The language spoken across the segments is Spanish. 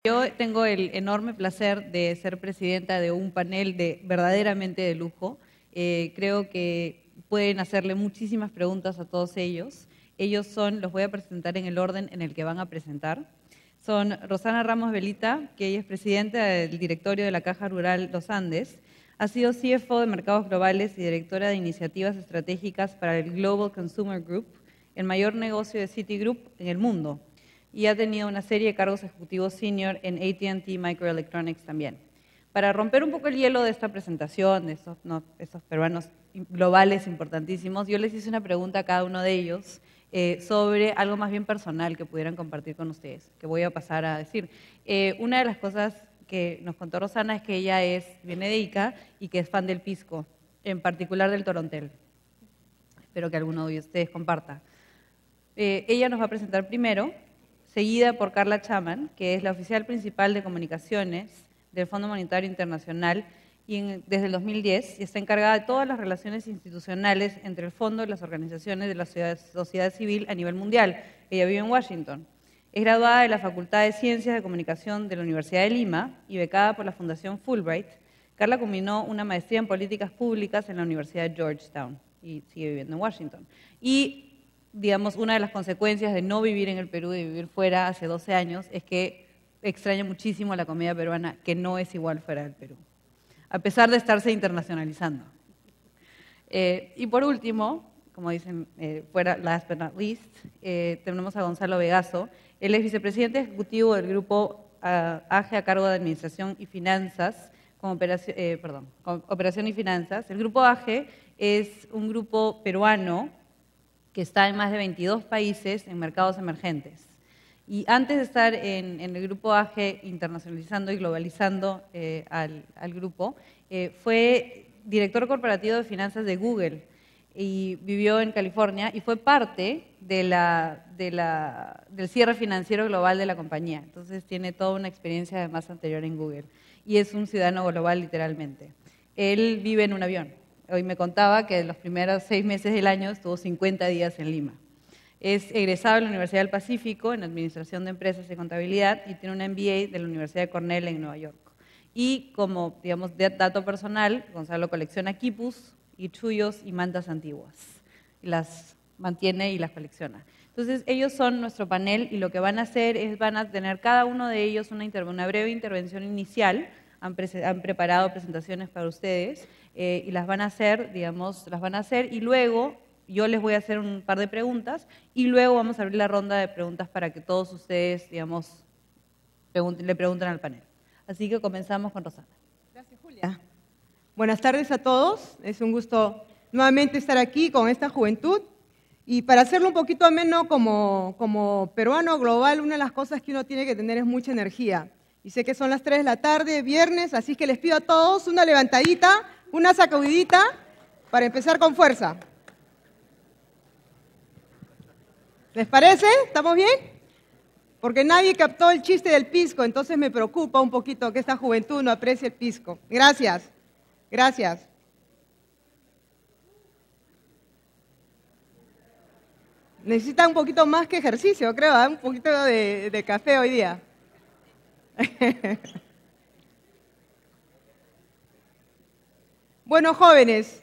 Yo tengo el enorme placer de ser presidenta de un panel verdaderamente de lujo. Creo que pueden hacerle muchísimas preguntas a todos ellos. Los voy a presentar en el orden en el que van a presentar. Son Rosana Ramos Velita, que ella es presidenta del directorio de la Caja Rural Los Andes. Ha sido CFO de Mercados Globales y directora de Iniciativas Estratégicas para el Global Consumer Group, el mayor negocio de Citigroup en el mundo. Y ha tenido una serie de cargos ejecutivos senior en AT&T Microelectronics también. Para romper un poco el hielo de esta presentación, de estos peruanos globales importantísimos, yo les hice una pregunta a cada uno de ellos sobre algo más bien personal que pudieran compartir con ustedes, que voy a pasar a decir. Una de las cosas que nos contó Rosana es que ella viene de Ica y que es fan del pisco, en particular del Torontel. Espero que alguno de ustedes comparta. Ella nos va a presentar primero, seguida por Carla Chaman, que es la oficial principal de comunicaciones del Fondo Monetario Internacional desde el 2010 y está encargada de todas las relaciones institucionales entre el fondo y las organizaciones de la sociedad civil a nivel mundial. Ella vive en Washington. Es graduada de la Facultad de Ciencias de Comunicación de la Universidad de Lima y becada por la Fundación Fulbright. Carla combinó una maestría en políticas públicas en la Universidad de Georgetown y sigue viviendo en Washington. Y digamos, una de las consecuencias de no vivir en el Perú, de vivir fuera hace 12 años, es que extraña muchísimo la comida peruana, que no es igual fuera del Perú, a pesar de estarse internacionalizando. Y por último, como dicen, last but not least, tenemos a Gonzalo Vegaso. Él es vicepresidente ejecutivo del grupo AGE a cargo de Administración y Finanzas, Operación y Finanzas. El grupo AGE es un grupo peruano que está en más de 22 países en mercados emergentes. Y antes de estar en el grupo AGE internacionalizando y globalizando al grupo, fue director corporativo de finanzas de Google y vivió en California y fue parte del cierre financiero global de la compañía. Entonces tiene toda una experiencia además anterior en Google y es un ciudadano global literalmente. Él vive en un avión. Hoy me contaba que en los primeros 6 meses del año estuvo 50 días en Lima. Es egresado de la Universidad del Pacífico en Administración de Empresas y Contabilidad y tiene un MBA de la Universidad de Cornell en Nueva York. Y como, digamos, dato personal, Gonzalo colecciona quipus y chullos y mantas antiguas. Las mantiene y las colecciona. Entonces, ellos son nuestro panel y lo que van a hacer es, van a tener cada uno de ellos una breve intervención inicial. Han preparado presentaciones para ustedes y las van a hacer, y luego yo les voy a hacer un par de preguntas y luego vamos a abrir la ronda de preguntas para que todos ustedes, digamos, le pregunten al panel. Así que comenzamos con Rosana. Gracias, Julia. Buenas tardes a todos. Es un gusto nuevamente estar aquí con esta juventud. Y para hacerlo un poquito ameno como peruano global, una de las cosas que uno tiene que tener es mucha energía. Y sé que son las 3 de la tarde, viernes, así que les pido a todos una levantadita, una sacudidita, para empezar con fuerza. ¿Les parece? ¿Estamos bien? Porque nadie captó el chiste del pisco, entonces me preocupa un poquito que esta juventud no aprecie el pisco. Gracias, gracias. Necesitan un poquito más que ejercicio, creo, ¿eh? Un poquito de café hoy día. Bueno, jóvenes,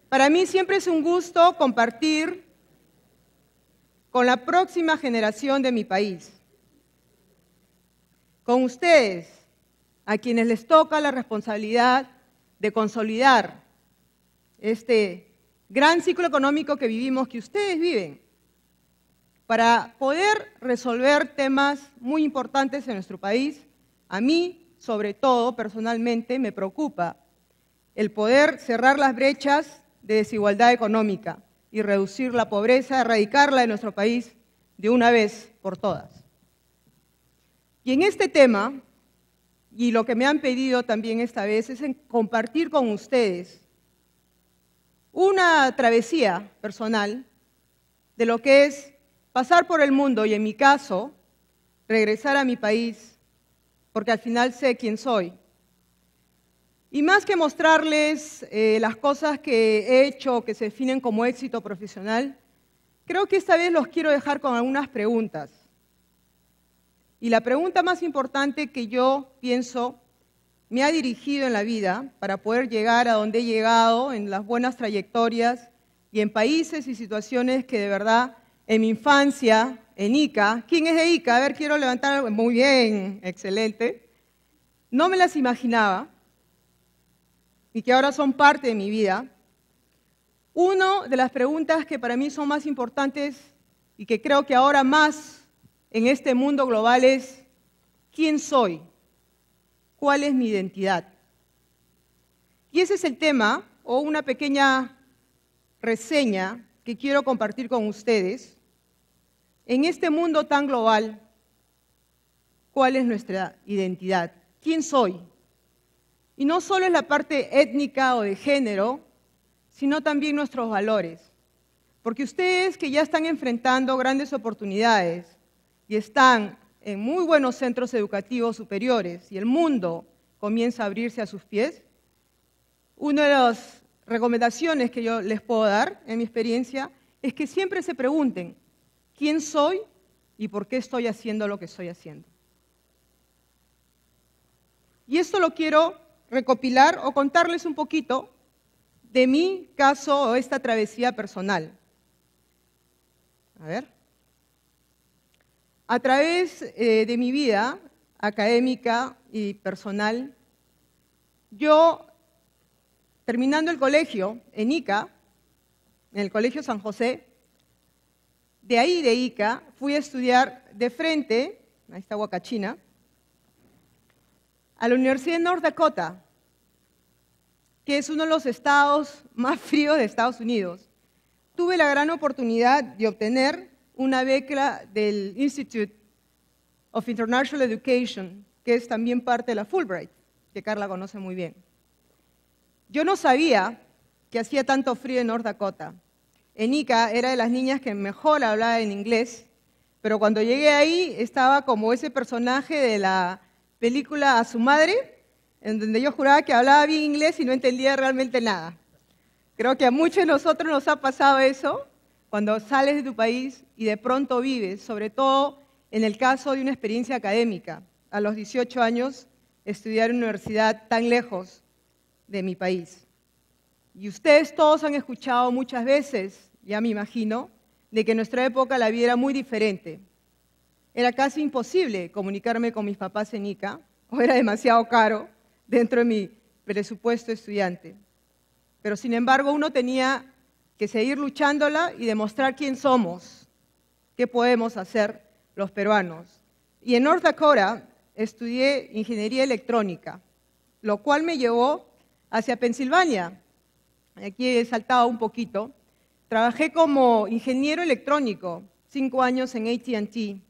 para mí siempre es un gusto compartir con la próxima generación de mi país, con ustedes, a quienes les toca la responsabilidad de consolidar este gran ciclo económico que vivimos, que ustedes viven, para poder resolver temas muy importantes en nuestro país. A mí, sobre todo, personalmente, me preocupa el poder cerrar las brechas de desigualdad económica y reducir la pobreza, erradicarla de nuestro país de una vez por todas. Y en este tema, y lo que me han pedido también esta vez, es compartir con ustedes una travesía personal de lo que es pasar por el mundo y, en mi caso, regresar a mi país, porque al final sé quién soy. Y más que mostrarles las cosas que he hecho, que se definen como éxito profesional, creo que esta vez los quiero dejar con algunas preguntas. Y la pregunta más importante que yo pienso me ha dirigido en la vida para poder llegar a donde he llegado, en las buenas trayectorias y en países y situaciones que de verdad en mi infancia, en Ica, ¿quién es de Ica? A ver, quiero levantar, muy bien, excelente. No me las imaginaba y que ahora son parte de mi vida. Una de las preguntas que para mí son más importantes y que creo que ahora más en este mundo global es, ¿quién soy? ¿Cuál es mi identidad? Y ese es el tema, o una pequeña reseña que quiero compartir con ustedes. En este mundo tan global, ¿cuál es nuestra identidad? ¿Quién soy? Y no solo es la parte étnica o de género, sino también nuestros valores. Porque ustedes que ya están enfrentando grandes oportunidades y están en muy buenos centros educativos superiores y el mundo comienza a abrirse a sus pies, una de las recomendaciones que yo les puedo dar en mi experiencia es que siempre se pregunten quién soy y por qué estoy haciendo lo que estoy haciendo. Y esto lo quiero recopilar o contarles un poquito de mi caso o esta travesía personal. A ver. A través de mi vida académica y personal, yo, terminando el colegio en Ica, en el Colegio San José, de ahí de Ica fui a estudiar de frente, ahí está Huacachina, a la Universidad de North Dakota, que es uno de los estados más fríos de Estados Unidos. Tuve la gran oportunidad de obtener una beca del Institute of International Education, que es también parte de la Fulbright, que Carla conoce muy bien. Yo no sabía que hacía tanto frío en North Dakota. En Ica era de las niñas que mejor hablaba en inglés, pero cuando llegué ahí estaba como ese personaje de la película A su madre, en donde yo juraba que hablaba bien inglés y no entendía realmente nada. Creo que a muchos de nosotros nos ha pasado eso, cuando sales de tu país y de pronto vives, sobre todo en el caso de una experiencia académica. A los 18 años, estudiar en una universidad tan lejos de mi país. Y ustedes todos han escuchado muchas veces, ya me imagino, de que en nuestra época la vida era muy diferente. Era casi imposible comunicarme con mis papás en Ica, o era demasiado caro dentro de mi presupuesto estudiante. Pero sin embargo, uno tenía que seguir luchándola y demostrar quién somos, qué podemos hacer los peruanos. Y en North Dakota estudié ingeniería electrónica, lo cual me llevó hacia Pensilvania. Aquí he saltado un poquito. Trabajé como ingeniero electrónico, 5 años en AT&T,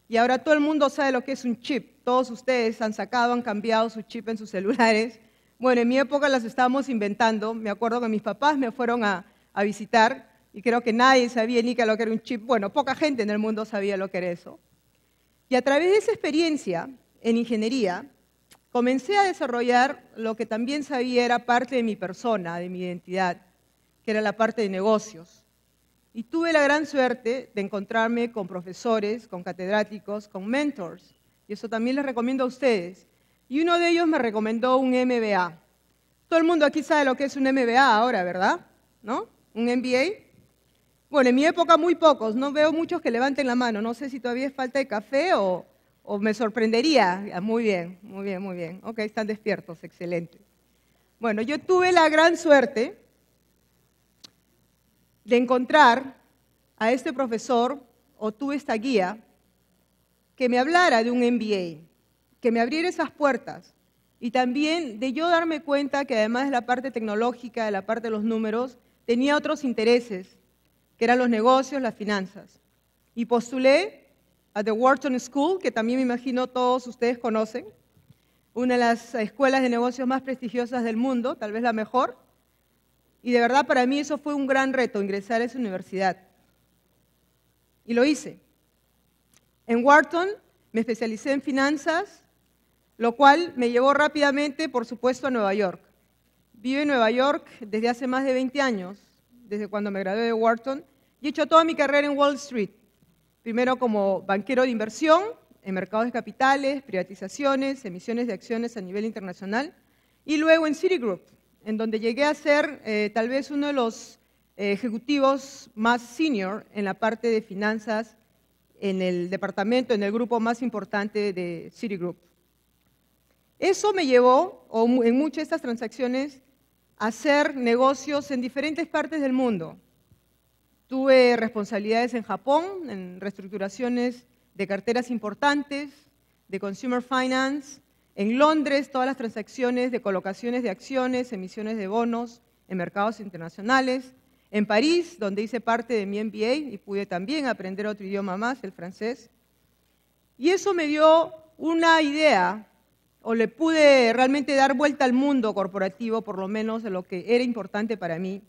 y ahora todo el mundo sabe lo que es un chip. Todos ustedes han cambiado su chip en sus celulares. Bueno, en mi época las estábamos inventando. Me acuerdo que mis papás me fueron a visitar y creo que nadie sabía ni lo que era un chip. Bueno, poca gente en el mundo sabía lo que era eso. Y a través de esa experiencia en ingeniería, comencé a desarrollar lo que también sabía era parte de mi persona, de mi identidad, que era la parte de negocios. Y tuve la gran suerte de encontrarme con profesores, con catedráticos, con mentors. Y eso también les recomiendo a ustedes. Y uno de ellos me recomendó un MBA. Todo el mundo aquí sabe lo que es un MBA ahora, ¿verdad? ¿No? ¿Un MBA? Bueno, en mi época muy pocos. No veo muchos que levanten la mano. No sé si todavía es falta de café o me sorprendería. Muy bien, muy bien, muy bien. Ok, están despiertos, excelente. Bueno, yo tuve la gran suerte de encontrar a este profesor, o tuve esta guía, que me hablara de un MBA, que me abriera esas puertas, y también de yo darme cuenta que además de la parte tecnológica, de la parte de los números, tenía otros intereses, que eran los negocios, las finanzas. Y postulé a The Wharton School, que también me imagino todos ustedes conocen, una de las escuelas de negocios más prestigiosas del mundo, tal vez la mejor. Y de verdad para mí eso fue un gran reto, ingresar a esa universidad. Y lo hice. En Wharton me especialicé en finanzas, lo cual me llevó rápidamente, por supuesto, a Nueva York. Vivo en Nueva York desde hace más de 20 años, desde cuando me gradué de Wharton, y he hecho toda mi carrera en Wall Street. Primero como banquero de inversión, en mercados de capitales, privatizaciones, emisiones de acciones a nivel internacional, y luego en Citigroup, en donde llegué a ser tal vez uno de los ejecutivos más senior en la parte de finanzas en el departamento, en el grupo más importante de Citigroup. Eso me llevó, en muchas de estas transacciones, a hacer negocios en diferentes partes del mundo. Tuve responsabilidades en Japón, en reestructuraciones de carteras importantes, de consumer finance. En Londres, todas las transacciones de colocaciones de acciones, emisiones de bonos en mercados internacionales. En París, donde hice parte de mi MBA y pude también aprender otro idioma más, el francés. Y eso me dio una idea, o le pude realmente dar vuelta al mundo corporativo, por lo menos de lo que era importante para mí.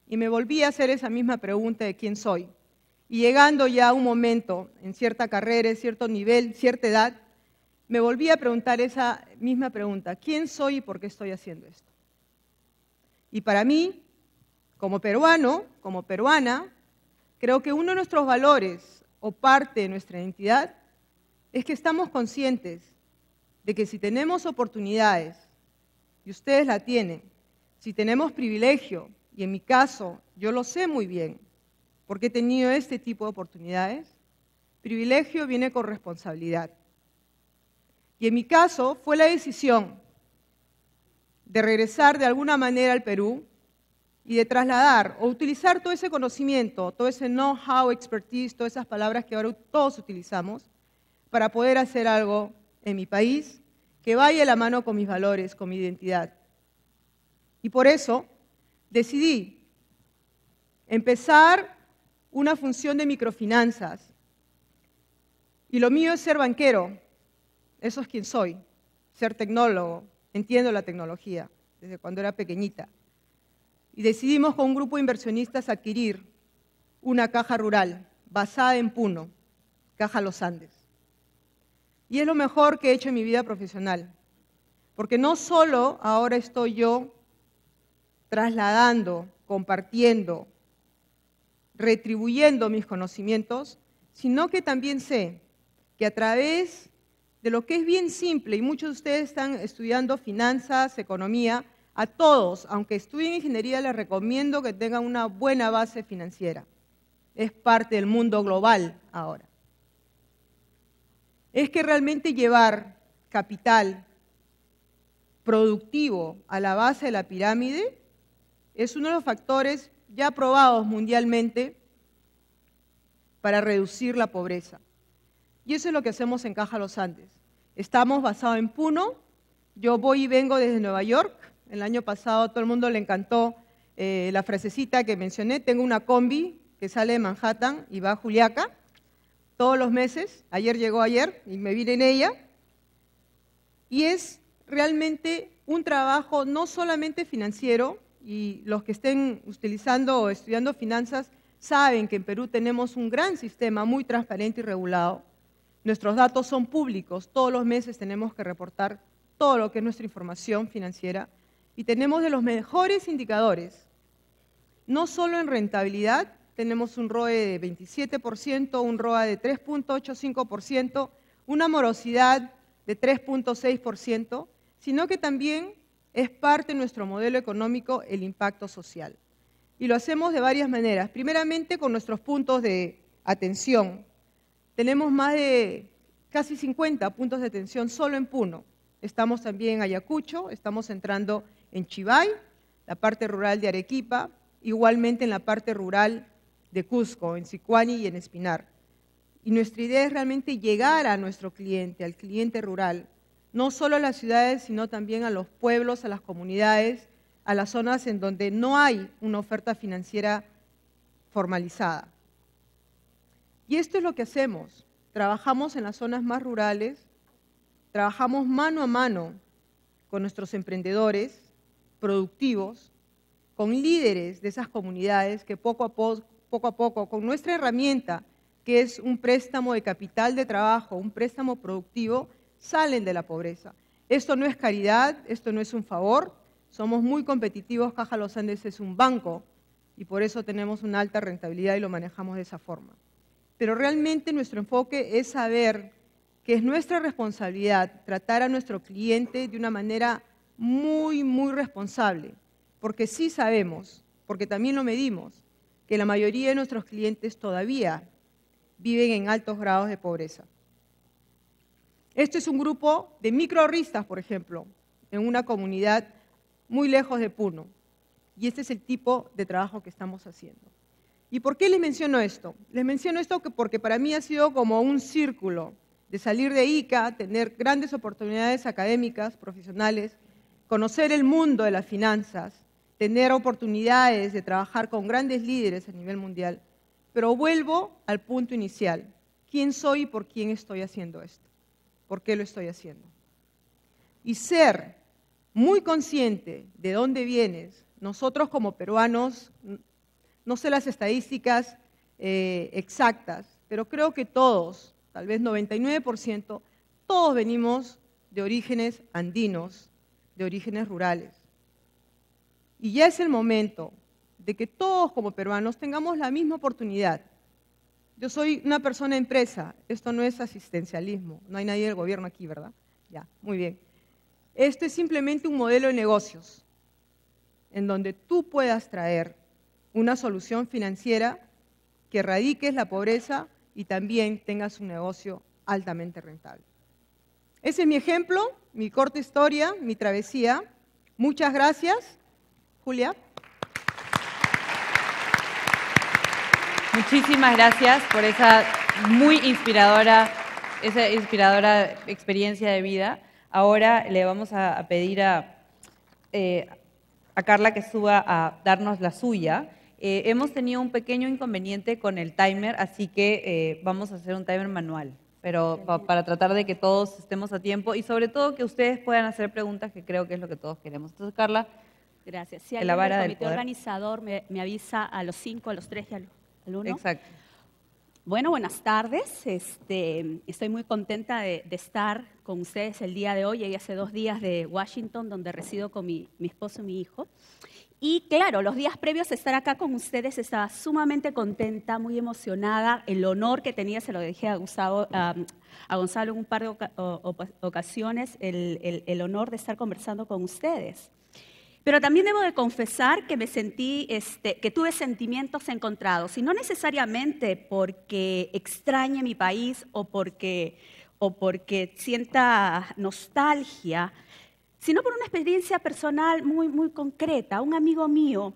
Y me volví a hacer esa misma pregunta de quién soy. Y llegando ya a un momento, en cierta carrera, en cierto nivel, cierta edad, me volví a preguntar esa misma pregunta: ¿quién soy y por qué estoy haciendo esto? Y para mí, como peruano, como peruana, creo que uno de nuestros valores o parte de nuestra identidad es que estamos conscientes de que si tenemos oportunidades, y ustedes la tienen, si tenemos privilegio, y en mi caso yo lo sé muy bien, porque he tenido este tipo de oportunidades, privilegio viene con responsabilidad. Y en mi caso fue la decisión de regresar de alguna manera al Perú y de trasladar o utilizar todo ese conocimiento, todo ese know-how, expertise, todas esas palabras que ahora todos utilizamos, para poder hacer algo en mi país que vaya de la mano con mis valores, con mi identidad. Y por eso decidí empezar una función de microfinanzas. Y lo mío es ser banquero, eso es quien soy, ser tecnólogo, entiendo la tecnología desde cuando era pequeñita. Y decidimos con un grupo de inversionistas adquirir una caja rural basada en Puno, Caja Los Andes. Y es lo mejor que he hecho en mi vida profesional, porque no solo ahora estoy yo trasladando, compartiendo, retribuyendo mis conocimientos, sino que también sé que a través de lo que es bien simple, y muchos de ustedes están estudiando finanzas, economía, a todos, aunque estudien ingeniería, les recomiendo que tengan una buena base financiera. Es parte del mundo global ahora. Es que realmente llevar capital productivo a la base de la pirámide es uno de los factores ya probados mundialmente para reducir la pobreza. Y eso es lo que hacemos en Caja Los Andes. Estamos basados en Puno. Yo voy y vengo desde Nueva York. El año pasado a todo el mundo le encantó la frasecita que mencioné. Tengo una combi que sale de Manhattan y va a Juliaca todos los meses. Ayer llegó y me vine en ella. Y es realmente un trabajo no solamente financiero, y los que estén utilizando o estudiando finanzas saben que en Perú tenemos un gran sistema muy transparente y regulado. Nuestros datos son públicos, todos los meses tenemos que reportar todo lo que es nuestra información financiera y tenemos de los mejores indicadores, no solo en rentabilidad, tenemos un ROE de 27%, un ROA de 3.85%, una morosidad de 3.6%, sino que también es parte de nuestro modelo económico el impacto social. Y lo hacemos de varias maneras. Primeramente con nuestros puntos de atención. Tenemos más de casi 50 puntos de atención solo en Puno. Estamos también en Ayacucho, estamos entrando en Chivay, la parte rural de Arequipa, igualmente en la parte rural de Cusco, en Sicuani y en Espinar. Y nuestra idea es realmente llegar a nuestro cliente, al cliente rural, no solo a las ciudades, sino también a los pueblos, a las comunidades, a las zonas en donde no hay una oferta financiera formalizada. Y esto es lo que hacemos. Trabajamos en las zonas más rurales, trabajamos mano a mano con nuestros emprendedores productivos, con líderes de esas comunidades que poco a poco, con nuestra herramienta, que es un préstamo de capital de trabajo, un préstamo productivo, salen de la pobreza. Esto no es caridad, esto no es un favor, somos muy competitivos, Caja Los Andes es un banco y por eso tenemos una alta rentabilidad y lo manejamos de esa forma. Pero realmente nuestro enfoque es saber que es nuestra responsabilidad tratar a nuestro cliente de una manera muy, muy responsable, porque sí sabemos, porque también lo medimos, que la mayoría de nuestros clientes todavía viven en altos grados de pobreza. Este es un grupo de microahorristas, por ejemplo, en una comunidad muy lejos de Puno. Y este es el tipo de trabajo que estamos haciendo. ¿Y por qué les menciono esto? Les menciono esto porque para mí ha sido como un círculo de salir de Ica, tener grandes oportunidades académicas, profesionales, conocer el mundo de las finanzas, tener oportunidades de trabajar con grandes líderes a nivel mundial. Pero vuelvo al punto inicial. ¿Quién soy y por quién estoy haciendo esto? ¿Por qué lo estoy haciendo? Y ser muy consciente de dónde vienes. Nosotros como peruanos, no sé las estadísticas exactas, pero creo que todos, tal vez 99%, todos venimos de orígenes andinos, de orígenes rurales. Y ya es el momento de que todos como peruanos tengamos la misma oportunidad. Yo soy una persona empresa, esto no es asistencialismo, no hay nadie del gobierno aquí, ¿verdad? Ya, muy bien. Esto es simplemente un modelo de negocios en donde tú puedas traer una solución financiera que erradiques la pobreza y también tengas un negocio altamente rentable. Ese es mi ejemplo, mi corta historia, mi travesía. Muchas gracias. Julia. Muchísimas gracias por esa muy inspiradora experiencia de vida. Ahora le vamos a pedir a Carla que suba a darnos la suya. Hemos tenido un pequeño inconveniente con el timer, así que vamos a hacer un timer manual, pero para tratar de que todos estemos a tiempo y sobre todo que ustedes puedan hacer preguntas, que creo que es lo que todos queremos. Entonces, Carla, gracias. Si alguien del comité organizador me avisa a los 5, a los 3 y al 1. Exacto. Bueno, buenas tardes. Estoy muy contenta de estar con ustedes el día de hoy. Llegué hace 2 días de Washington, donde resido con mi esposo y mi hijo. Y claro, los días previos a estar acá con ustedes estaba sumamente contenta, muy emocionada. El honor que tenía, se lo dije a Gonzalo en un par de ocasiones, el honor de estar conversando con ustedes. Pero también debo de confesar que me sentí, que tuve sentimientos encontrados, y no necesariamente porque extrañe mi país o porque sienta nostalgia, sino por una experiencia personal muy, muy concreta. Un amigo mío,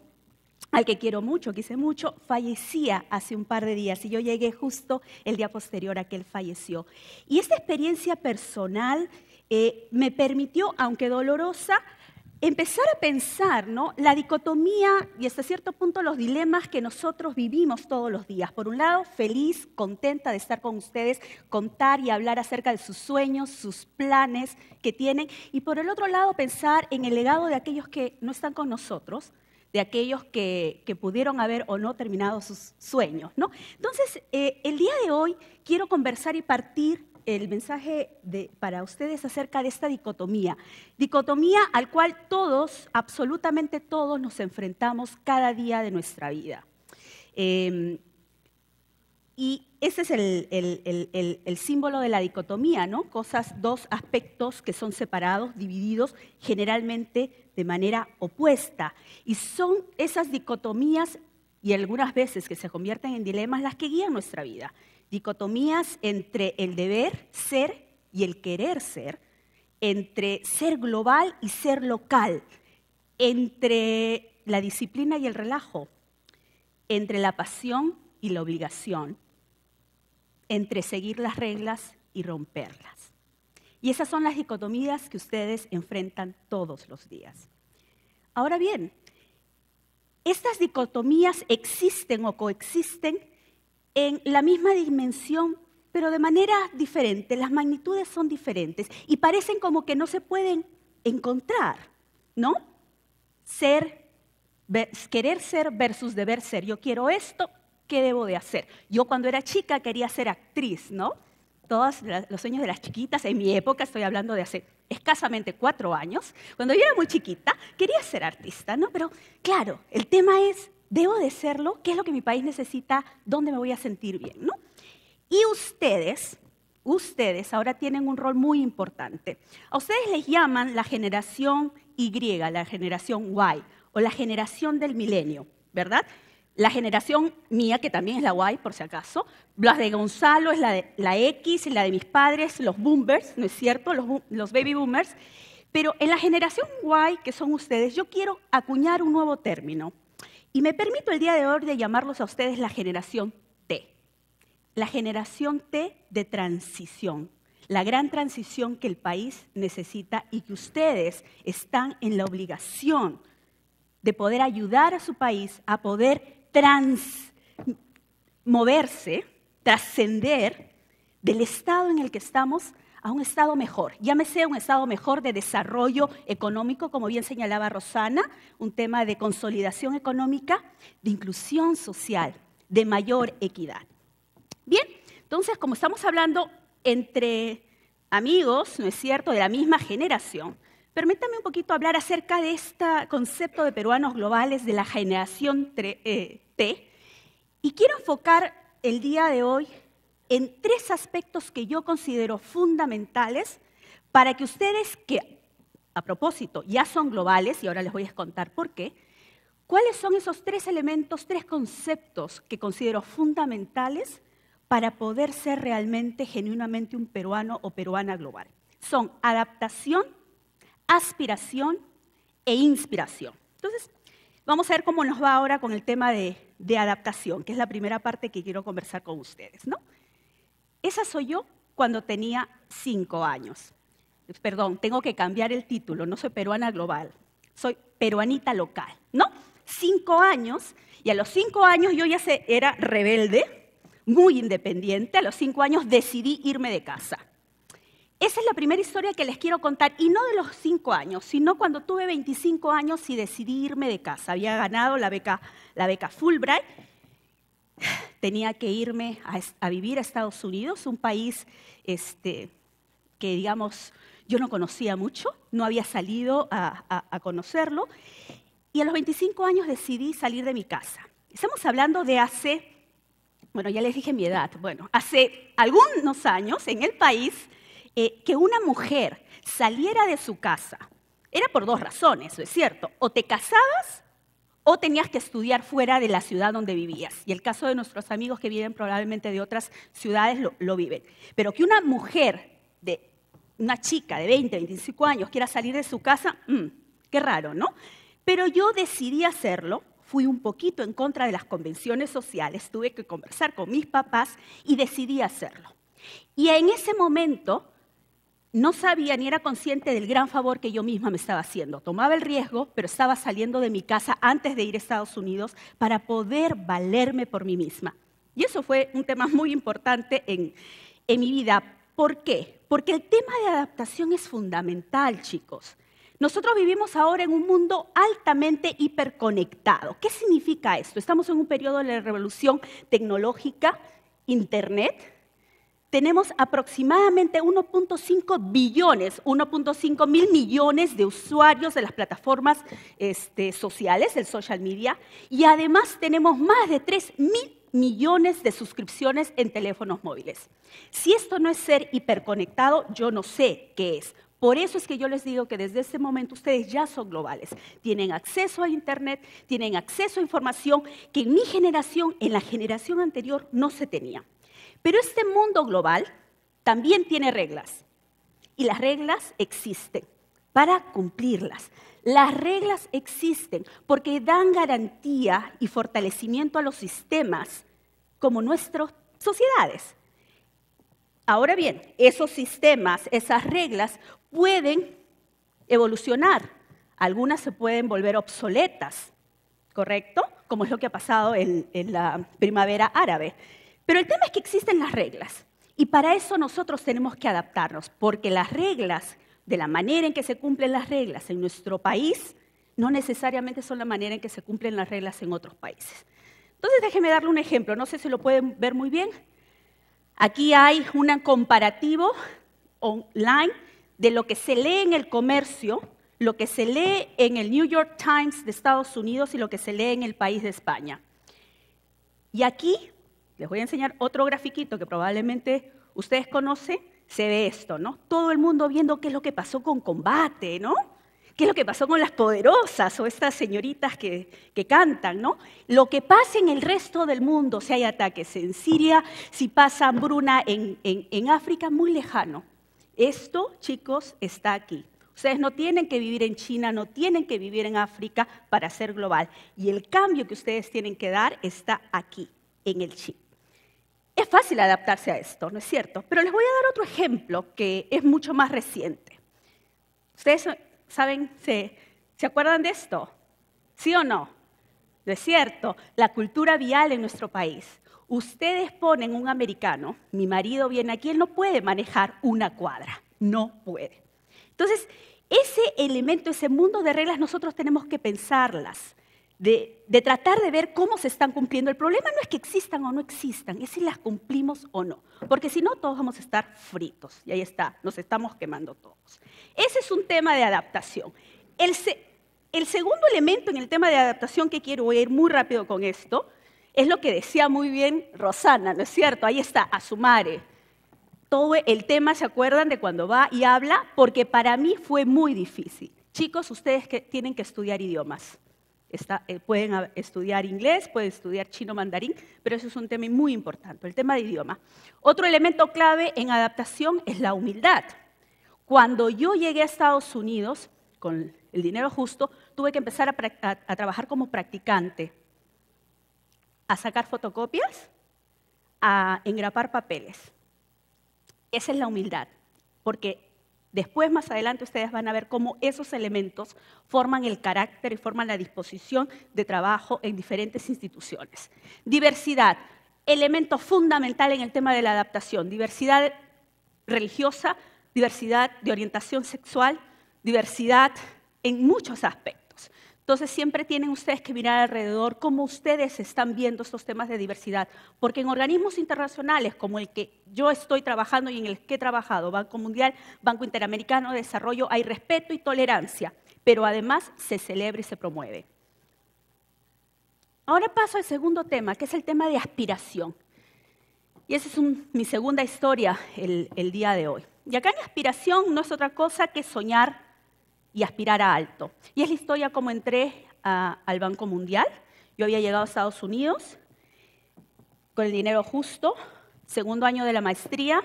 al que quiero mucho, quise mucho, fallecía hace un par de días y yo llegué justo el día posterior a que él falleció. Y esta experiencia personal me permitió, aunque dolorosa, empezar a pensar, ¿no?, la dicotomía y hasta cierto punto los dilemas que nosotros vivimos todos los días. Por un lado, feliz, contenta de estar con ustedes, contar y hablar acerca de sus sueños, sus planes que tienen. Y por el otro lado, pensar en el legado de aquellos que no están con nosotros, de aquellos que pudieron haber o no terminado sus sueños, ¿no? Entonces, el día de hoy quiero conversar y partir el mensaje para ustedes acerca de esta dicotomía al cual todos, absolutamente todos, nos enfrentamos cada día de nuestra vida. Y ese es el símbolo de la dicotomía, ¿no? Dos aspectos que son separados, divididos, generalmente de manera opuesta. Y son esas dicotomías, y algunas veces que se convierten en dilemas, las que guían nuestra vida. Dicotomías entre el deber ser y el querer ser, entre ser global y ser local, entre la disciplina y el relajo, entre la pasión y la obligación, entre seguir las reglas y romperlas. Y esas son las dicotomías que ustedes enfrentan todos los días. Ahora bien, estas dicotomías existen o coexisten en la misma dimensión, pero de manera diferente. Las magnitudes son diferentes y parecen como que no se pueden encontrar, ¿no? Querer ser versus deber ser. Yo quiero esto, ¿qué debo de hacer? Yo cuando era chica quería ser actriz, ¿no? Todos los sueños de las chiquitas, en mi época, estoy hablando de hace escasamente 4 años, cuando yo era muy chiquita, quería ser artista, ¿no? Pero claro, el tema es, ¿debo de serlo? ¿Qué es lo que mi país necesita? ¿Dónde me voy a sentir bien? ¿No? Y ustedes ustedes ahora tienen un rol muy importante. A ustedes les llaman la generación Y, la generación Y, o la generación del milenio, ¿verdad? La generación mía, que también es la Y, por si acaso, la de Gonzalo es la X, y la de mis padres, los boomers, ¿no es cierto? Los baby boomers. Pero en la generación Y, que son ustedes, yo quiero acuñar un nuevo término. Y me permito el día de hoy de llamarlos a ustedes la generación T. La generación T de transición. La gran transición que el país necesita y que ustedes están en la obligación de poder ayudar a su país a poder moverse, trascender del estado en el que estamos a un estado mejor. Llámese un estado mejor de desarrollo económico, como bien señalaba Rosana, un tema de consolidación económica, de inclusión social, de mayor equidad. Bien, entonces, como estamos hablando entre amigos, ¿no es cierto?, de la misma generación, permítame un poquito hablar acerca de este concepto de peruanos globales de la generación T, y quiero enfocar el día de hoy en 3 aspectos que yo considero fundamentales para que ustedes, que a propósito ya son globales, y ahora les voy a contar por qué, cuáles son esos 3 elementos, 3 conceptos que considero fundamentales para poder ser realmente, genuinamente un peruano o peruana global. Son adaptación, aspiración e inspiración. Entonces, vamos a ver cómo nos va ahora con el tema de adaptación, que es la primera parte que quiero conversar con ustedes, ¿no? Esa soy yo cuando tenía 5 años. Perdón, tengo que cambiar el título, no soy peruana global, soy peruanita local, ¿no? 5 años, y a los 5 años yo ya era rebelde, muy independiente. A los 5 años decidí irme de casa. Esa es la primera historia que les quiero contar, y no de los 5 años, sino cuando tuve 25 años y decidí irme de casa. Había ganado la beca Fulbright, tenía que irme a vivir a Estados Unidos, un país que, digamos, yo no conocía mucho, no había salido a conocerlo, y a los 25 años decidí salir de mi casa. Estamos hablando de bueno, ya les dije mi edad, bueno, hace algunos años en el país, que una mujer saliera de su casa era por 2 razones, ¿no es cierto? O te casabas o tenías que estudiar fuera de la ciudad donde vivías. Y el caso de nuestros amigos que viven probablemente de otras ciudades lo viven. Pero que una mujer, una chica de 20, 25 años quiera salir de su casa, qué raro, ¿no? Pero yo decidí hacerlo. Fui un poquito en contra de las convenciones sociales, tuve que conversar con mis papás y decidí hacerlo. Y en ese momento no sabía ni era consciente del gran favor que yo misma me estaba haciendo. Tomaba el riesgo, pero estaba saliendo de mi casa antes de ir a Estados Unidos para poder valerme por mí misma. Y eso fue un tema muy importante en mi vida. ¿Por qué? Porque el tema de adaptación es fundamental, chicos. Nosotros vivimos ahora en un mundo altamente hiperconectado. ¿Qué significa esto? Estamos en un periodo de la revolución tecnológica, Internet. Tenemos aproximadamente 1.5 billones, 1.5 mil millones de usuarios de las plataformas sociales, el social media, y además tenemos más de 3.000 millones de suscripciones en teléfonos móviles. Si esto no es ser hiperconectado, yo no sé qué es. Por eso es que yo les digo que desde ese momento ustedes ya son globales. Tienen acceso a Internet, tienen acceso a información que en mi generación, en la generación anterior, no se tenía. Pero este mundo global también tiene reglas. Y las reglas existen para cumplirlas. Las reglas existen porque dan garantía y fortalecimiento a los sistemas como nuestras sociedades. Ahora bien, esos sistemas, esas reglas pueden evolucionar. Algunas se pueden volver obsoletas, ¿correcto? Como es lo que ha pasado en la primavera árabe. Pero el tema es que existen las reglas. Y para eso nosotros tenemos que adaptarnos, porque las reglas, de la manera en que se cumplen las reglas en nuestro país, no necesariamente son la manera en que se cumplen las reglas en otros países. Entonces, déjenme darle un ejemplo. No sé si lo pueden ver muy bien. Aquí hay un comparativo online de lo que se lee en el comercio, lo que se lee en el New York Times de Estados Unidos y lo que se lee en el país de España. Y aquí les voy a enseñar otro grafiquito que probablemente ustedes conocen, se ve esto, ¿no? Todo el mundo viendo qué es lo que pasó con Combate, ¿no? ¿Qué es lo que pasó con las poderosas o estas señoritas que cantan, ¿no? Lo que pasa en el resto del mundo, si hay ataques en Siria, si pasa hambruna en África, muy lejano. Esto, chicos, está aquí. Ustedes no tienen que vivir en China, no tienen que vivir en África para ser global. Y el cambio que ustedes tienen que dar está aquí, en el chip. Es fácil adaptarse a esto, ¿no es cierto? Pero les voy a dar otro ejemplo que es mucho más reciente. ¿Ustedes saben, se acuerdan de esto? ¿Sí o no? ¿No es cierto? La cultura vial en nuestro país. Ustedes ponen un americano, mi marido viene aquí, él no puede manejar una cuadra, no puede. Entonces, ese elemento, ese mundo de reglas, nosotros tenemos que pensarlas, de tratar de ver cómo se están cumpliendo. El problema no es que existan o no existan, es si las cumplimos o no, porque si no, todos vamos a estar fritos, y ahí está, nos estamos quemando todos. Ese es un tema de adaptación. El segundo elemento en el tema de adaptación que quiero ir muy rápido con esto, es lo que decía muy bien Rosana, ¿no es cierto? Ahí está, Asumare. Todo el tema, ¿se acuerdan de cuando va y habla? Porque para mí fue muy difícil. Chicos, ustedes tienen que estudiar idiomas. Pueden estudiar inglés, pueden estudiar chino mandarín, pero eso es un tema muy importante, el tema de idioma. Otro elemento clave en adaptación es la humildad. Cuando yo llegué a Estados Unidos, con el dinero justo, tuve que empezar a trabajar como practicante, a sacar fotocopias, a engrapar papeles. Esa es la humildad, porque después, más adelante, ustedes van a ver cómo esos elementos forman el carácter y forman la disposición de trabajo en diferentes instituciones. Diversidad, elemento fundamental en el tema de la adaptación. Diversidad religiosa, diversidad de orientación sexual, diversidad en muchos aspectos. Entonces, siempre tienen ustedes que mirar alrededor cómo ustedes están viendo estos temas de diversidad, porque en organismos internacionales como el que yo estoy trabajando y en el que he trabajado, Banco Mundial, Banco Interamericano de Desarrollo, hay respeto y tolerancia, pero además se celebra y se promueve. Ahora paso al segundo tema, que es el tema de aspiración. Y esa es mi segunda historia el día de hoy. Y acá en aspiración no es otra cosa que soñar y aspirar a alto. Y es la historia como entré al Banco Mundial. Yo había llegado a Estados Unidos con el dinero justo, segundo año de la maestría,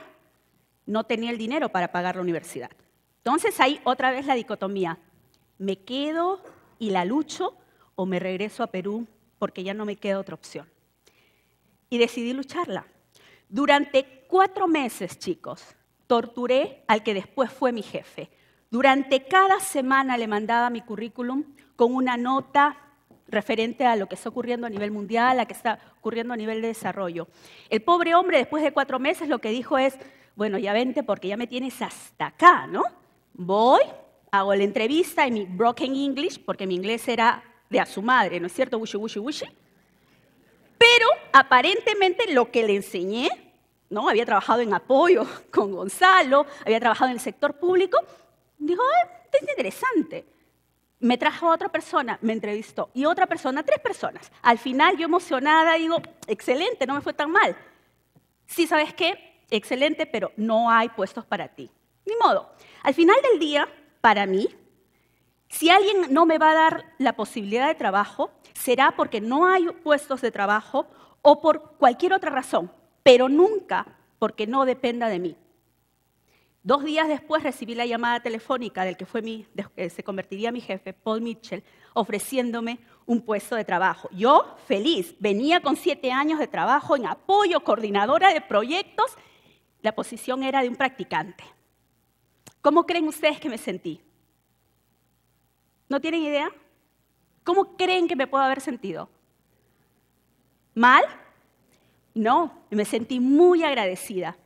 no tenía el dinero para pagar la universidad. Entonces ahí otra vez la dicotomía, ¿me quedo y la lucho o me regreso a Perú porque ya no me queda otra opción? Y decidí lucharla. Durante 4 meses, chicos, torturé al que después fue mi jefe. Durante cada semana le mandaba mi currículum con una nota referente a lo que está ocurriendo a nivel mundial, a lo que está ocurriendo a nivel de desarrollo. El pobre hombre, después de 4 meses, lo que dijo es, bueno, ya vente porque ya me tienes hasta acá, ¿no? Voy, hago la entrevista en mi broken English, porque mi inglés era de a su madre, ¿no es cierto? Wushi, wushi, wushi. Pero aparentemente lo que le enseñé, ¿no? Había trabajado en apoyo con Gonzalo, había trabajado en el sector público. Dijo, es interesante. Me trajo a otra persona, me entrevistó. Y otra persona, 3 personas. Al final, yo emocionada, digo, excelente, no me fue tan mal. Sí, ¿sabes qué? Excelente, pero no hay puestos para ti. Ni modo. Al final del día, para mí, si alguien no me va a dar la posibilidad de trabajo, será porque no hay puestos de trabajo o por cualquier otra razón, pero nunca porque no dependa de mí. 2 días después recibí la llamada telefónica del que se convertiría en mi jefe, Paul Mitchell, ofreciéndome un puesto de trabajo. Yo, feliz, venía con 7 años de trabajo en apoyo, coordinadora de proyectos. La posición era de un practicante. ¿Cómo creen ustedes que me sentí? ¿No tienen idea? ¿Cómo creen que me puedo haber sentido? ¿Mal? No, me sentí muy agradecida.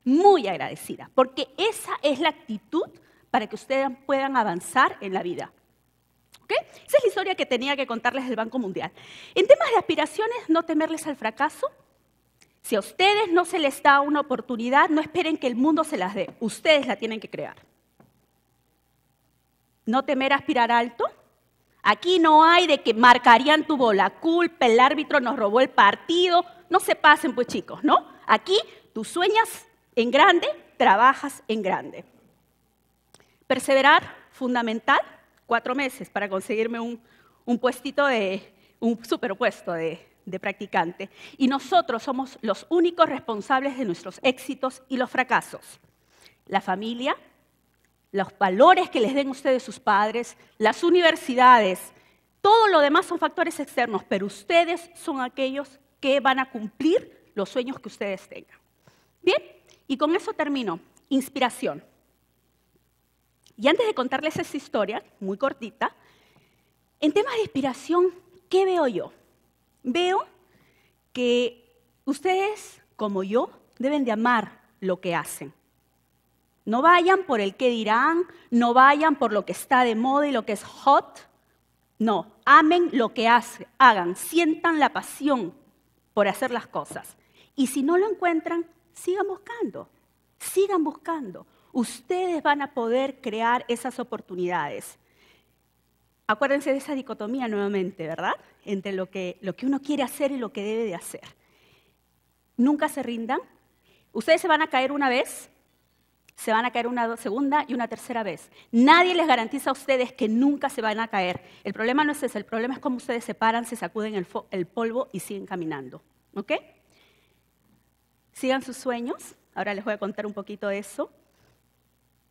Muy agradecida, porque esa es la actitud para que ustedes puedan avanzar en la vida. ¿Okay? Esa es la historia que tenía que contarles del Banco Mundial. En temas de aspiraciones, no temerles al fracaso. Si a ustedes no se les da una oportunidad, no esperen que el mundo se las dé. Ustedes la tienen que crear. No temer a aspirar alto. Aquí no hay de que marcarían tuvo la culpa, el árbitro nos robó el partido. No se pasen, pues, chicos, ¿no? Aquí tú sueñas en grande, trabajas en grande. Perseverar, fundamental, 4 meses para conseguirme un puestito un superpuesto de practicante. Y nosotros somos los únicos responsables de nuestros éxitos y los fracasos. La familia, los valores que les den ustedes sus padres, las universidades, todo lo demás son factores externos, pero ustedes son aquellos que van a cumplir los sueños que ustedes tengan. Bien, y con eso termino. Inspiración. Y antes de contarles esa historia, muy cortita, en temas de inspiración, ¿qué veo yo? Veo que ustedes, como yo, deben de amar lo que hacen. No vayan por el qué dirán, no vayan por lo que está de moda y lo que es hot. No, amen lo que hagan, sientan la pasión por hacer las cosas. Y si no lo encuentran, sigan buscando, sigan buscando. Ustedes van a poder crear esas oportunidades. Acuérdense de esa dicotomía nuevamente, ¿verdad? Entre lo que uno quiere hacer y lo que debe de hacer. Nunca se rindan. Ustedes se van a caer una vez, se van a caer una segunda y una tercera vez. Nadie les garantiza a ustedes que nunca se van a caer. El problema no es ese, el problema es cómo ustedes se paran, se sacuden el polvo y siguen caminando. ¿Ok? Sigan sus sueños. Ahora les voy a contar un poquito de eso.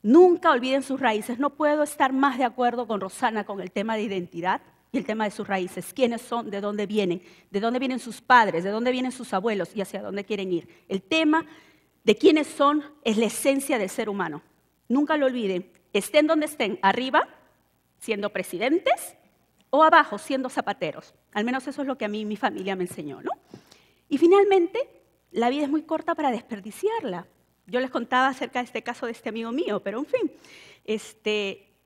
Nunca olviden sus raíces. No puedo estar más de acuerdo con Rosana con el tema de identidad y el tema de sus raíces. ¿Quiénes son? ¿De dónde vienen sus padres? ¿De dónde vienen sus abuelos? ¿Y hacia dónde quieren ir? El tema de quiénes son es la esencia del ser humano. Nunca lo olviden. Estén donde estén, arriba, siendo presidentes, o abajo, siendo zapateros. Al menos eso es lo que a mí mi familia me enseñó, ¿no? Y finalmente, la vida es muy corta para desperdiciarla. Yo les contaba acerca de este caso de este amigo mío, pero en fin,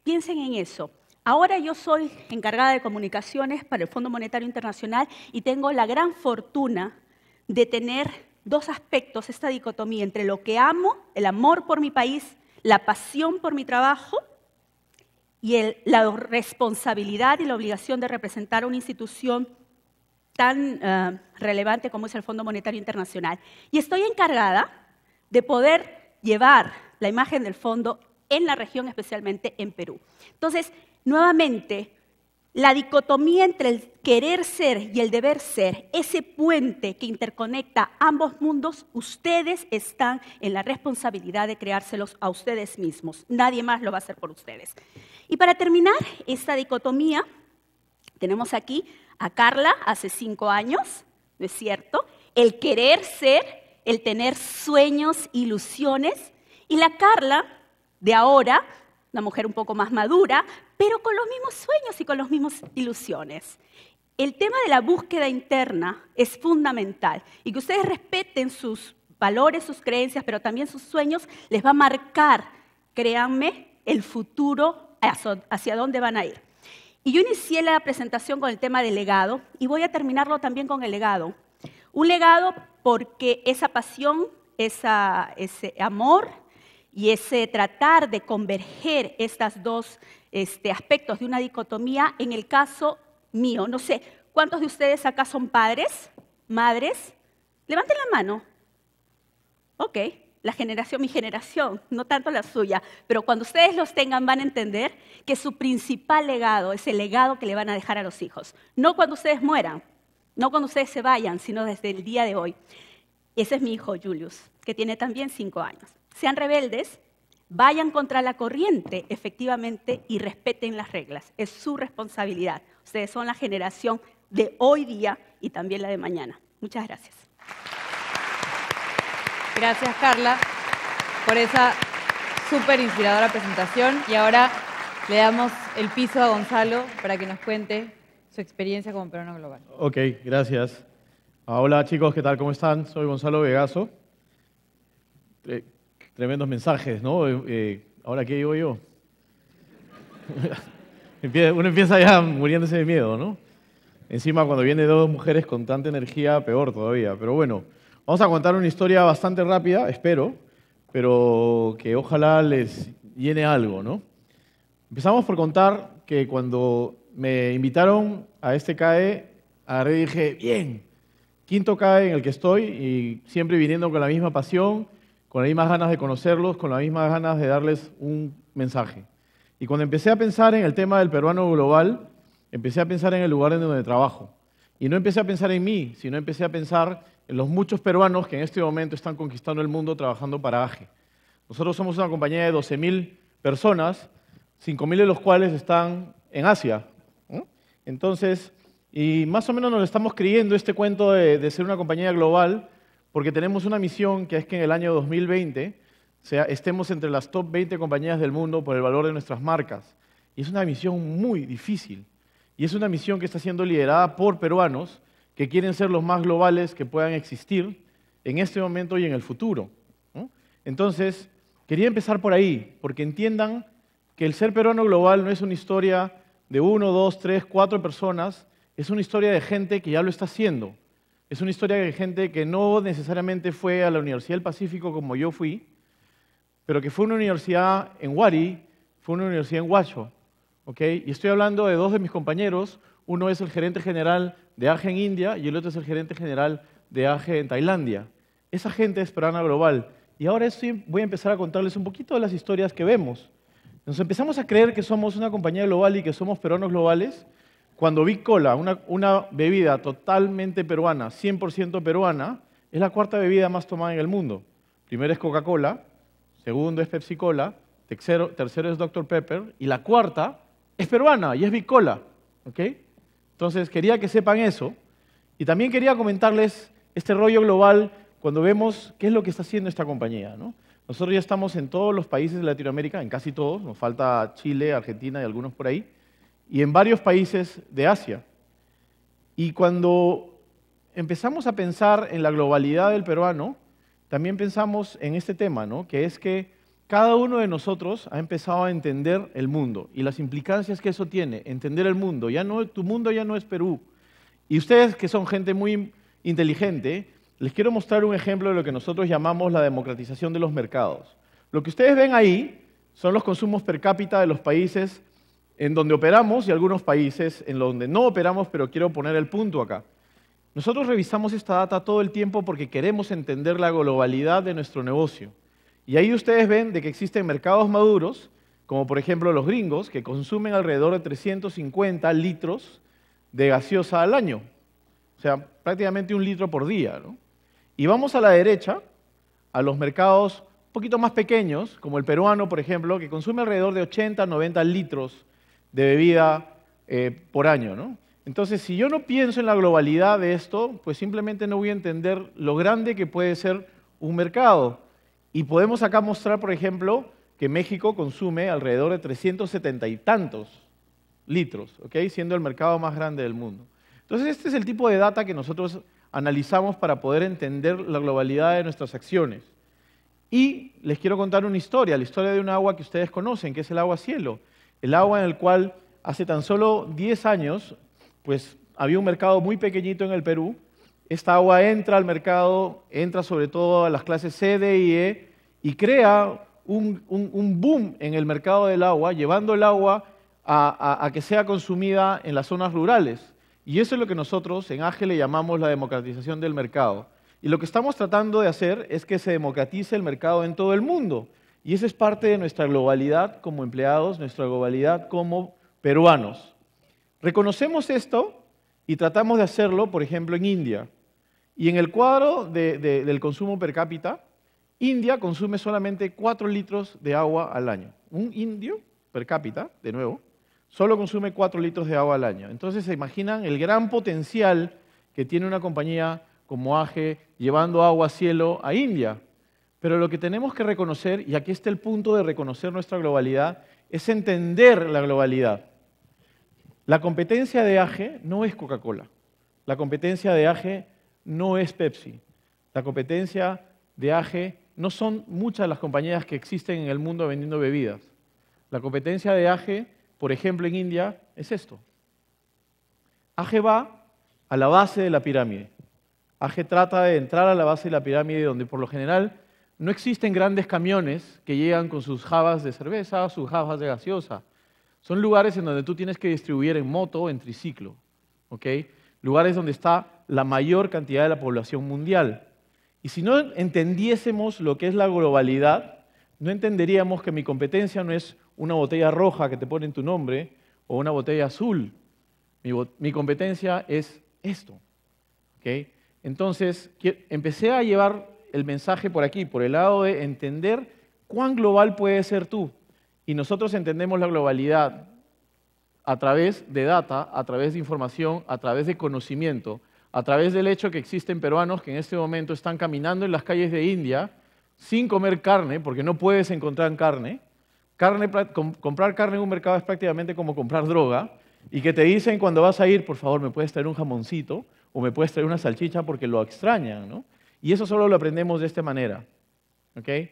piensen en eso. Ahora yo soy encargada de comunicaciones para el Fondo Monetario Internacional y tengo la gran fortuna de tener 2 aspectos, esta dicotomía entre lo que amo, el amor por mi país, la pasión por mi trabajo y la responsabilidad y la obligación de representar a una institución tan relevante como es el Fondo Monetario Internacional. Y estoy encargada de poder llevar la imagen del fondo en la región, especialmente en Perú. Entonces, nuevamente, la dicotomía entre el querer ser y el deber ser, ese puente que interconecta ambos mundos, ustedes están en la responsabilidad de creárselos a ustedes mismos. Nadie más lo va a hacer por ustedes. Y para terminar esta dicotomía, tenemos aquí a Carla hace 5 años, ¿no es cierto? El querer ser, el tener sueños, ilusiones, y la Carla de ahora, una mujer un poco más madura, pero con los mismos sueños y con las mismas ilusiones. El tema de la búsqueda interna es fundamental y que ustedes respeten sus valores, sus creencias, pero también sus sueños, les va a marcar, créanme, el futuro hacia dónde van a ir. Y yo inicié la presentación con el tema del legado y voy a terminarlo también con el legado. Un legado porque esa pasión, ese amor y ese tratar de converger estos 2 aspectos de una dicotomía, en el caso mío, no sé, ¿cuántos de ustedes acá son padres, madres? Levanten la mano. Ok, mi generación, no tanto la suya, pero cuando ustedes los tengan van a entender que su principal legado es el legado que le van a dejar a los hijos. No cuando ustedes mueran, no cuando ustedes se vayan, sino desde el día de hoy. Ese es mi hijo Julius, que tiene también 5 años. Sean rebeldes, vayan contra la corriente, efectivamente, y respeten las reglas. Es su responsabilidad. Ustedes son la generación de hoy día y también la de mañana. Muchas gracias. Gracias, Carla, por esa súper inspiradora presentación. Y ahora le damos el piso a Gonzalo para que nos cuente su experiencia como peruano global. Ok, gracias. Hola chicos, ¿qué tal? ¿Cómo están? Soy Gonzalo Vegaso. Tremendos mensajes, ¿no? ¿Ahora qué digo yo? Uno empieza ya muriéndose de miedo, ¿no? Encima cuando vienen 2 mujeres con tanta energía, peor todavía. Pero bueno, vamos a contar una historia bastante rápida, espero, pero que ojalá les llene algo, ¿no? Empezamos por contar que cuando me invitaron a este CAE, agarré y dije, bien, 5.º CAE en el que estoy y siempre viniendo con la misma pasión con las mismas ganas de conocerlos, con las mismas ganas de darles un mensaje. Y cuando empecé a pensar en el tema del peruano global, empecé a pensar en el lugar en donde trabajo. Y no empecé a pensar en mí, sino empecé a pensar en los muchos peruanos que en este momento están conquistando el mundo trabajando para AGE. Nosotros somos una compañía de 12.000 personas, 5.000 de los cuales están en Asia. Entonces, y más o menos nos estamos creyendo este cuento de ser una compañía global, porque tenemos una misión que es que en el año 2020 estemos entre las top 20 compañías del mundo por el valor de nuestras marcas. Y es una misión muy difícil. Y es una misión que está siendo liderada por peruanos que quieren ser los más globales que puedan existir en este momento y en el futuro, ¿no? Entonces, quería empezar por ahí, porque entiendan que el ser peruano global no es una historia de 1, 2, 3, 4 personas, es una historia de gente que ya lo está haciendo. Es una historia de gente que no necesariamente fue a la Universidad del Pacífico como yo fui, pero que fue una universidad en Wari, fue una universidad en Huacho. ¿Okay? Y estoy hablando de dos de mis compañeros, uno es el gerente general de AGE en India y el otro es el gerente general de AGE en Tailandia. Esa gente es peruana global. Y ahora voy a empezar a contarles un poquito de las historias que vemos. Nos empezamos a creer que somos una compañía global y que somos peruanos globales cuando Big Cola, una bebida totalmente peruana, 100% peruana, es la cuarta bebida más tomada en el mundo. Primero es Coca-Cola, segundo es Pepsi-Cola, tercero es Dr. Pepper y la cuarta es peruana y es Big Cola. ¿Okay? Entonces, quería que sepan eso. Y también quería comentarles este rollo global cuando vemos qué es lo que está haciendo esta compañía, ¿no? Nosotros ya estamos en todos los países de Latinoamérica, en casi todos, nos falta Chile, Argentina y algunos por ahí, y en varios países de Asia. Y cuando empezamos a pensar en la globalidad del peruano, también pensamos en este tema, ¿no? Que es que cada uno de nosotros ha empezado a entender el mundo y las implicancias que eso tiene, entender el mundo. Tu mundo ya no es Perú. Y ustedes, que son gente muy inteligente, les quiero mostrar un ejemplo de lo que nosotros llamamos la democratización de los mercados. Lo que ustedes ven ahí son los consumos per cápita de los países en donde operamos y algunos países en donde no operamos, pero quiero poner el punto acá. Nosotros revisamos esta data todo el tiempo porque queremos entender la globalidad de nuestro negocio. Y ahí ustedes ven de que existen mercados maduros, como por ejemplo los gringos, que consumen alrededor de 350 litros de gaseosa al año. O sea, prácticamente 1 litro por día, ¿no? Y vamos a la derecha, a los mercados un poquito más pequeños, como el peruano, por ejemplo, que consume alrededor de 80, 90 litros de bebida por año, ¿no? Entonces, si yo no pienso en la globalidad de esto, pues simplemente no voy a entender lo grande que puede ser un mercado. Y podemos acá mostrar, por ejemplo, que México consume alrededor de 370 y tantos litros, ¿okay? Siendo el mercado más grande del mundo. Entonces, este es el tipo de data que nosotros analizamos para poder entender la globalidad de nuestras acciones. Y les quiero contar una historia, la historia de un agua que ustedes conocen, que es el agua cielo. El agua en el cual hace tan solo 10 años, pues había un mercado muy pequeñito en el Perú. Esta agua entra al mercado, entra sobre todo a las clases C, D y E y crea un boom en el mercado del agua, llevando el agua a que sea consumida en las zonas rurales. Y eso es lo que nosotros en AGE le llamamos la democratización del mercado. Y lo que estamos tratando de hacer es que se democratice el mercado en todo el mundo. Y esa es parte de nuestra globalidad como empleados, nuestra globalidad como peruanos. Reconocemos esto y tratamos de hacerlo, por ejemplo, en India. Y en el cuadro del consumo per cápita, India consume solamente 4 litros de agua al año. Un indio per cápita, de nuevo, solo consume 4 litros de agua al año. Entonces se imaginan el gran potencial que tiene una compañía como AGE llevando agua a cielo a India. Pero lo que tenemos que reconocer, y aquí está el punto de reconocer nuestra globalidad, es entender la globalidad. La competencia de AGE no es Coca-Cola. La competencia de AGE no es Pepsi. La competencia de AGE no son muchas de las compañías que existen en el mundo vendiendo bebidas. La competencia de AGE, por ejemplo, en India, es esto. AGE va a la base de la pirámide. AGE trata de entrar a la base de la pirámide donde por lo general no existen grandes camiones que llegan con sus jabas de cerveza, sus jabas de gaseosa. Son lugares en donde tú tienes que distribuir en moto o en triciclo. ¿Okay? Lugares donde está la mayor cantidad de la población mundial. Y si no entendiésemos lo que es la globalidad, no entenderíamos que mi competencia no es una botella roja que te pone en tu nombre o una botella azul. Mi competencia es esto. ¿Okay? Entonces, empecé a llevar el mensaje por aquí, por el lado de entender cuán global puedes ser tú. Y nosotros entendemos la globalidad a través de data, a través de información, a través de conocimiento, a través del hecho que existen peruanos que en este momento están caminando en las calles de India sin comer carne, porque no puedes encontrar carne. Comprar carne en un mercado es prácticamente como comprar droga, y que te dicen cuando vas a ir, por favor, ¿me puedes traer un jamoncito? O me puedes traer una salchicha porque lo extrañan, ¿no? Y eso solo lo aprendemos de esta manera. ¿Okay?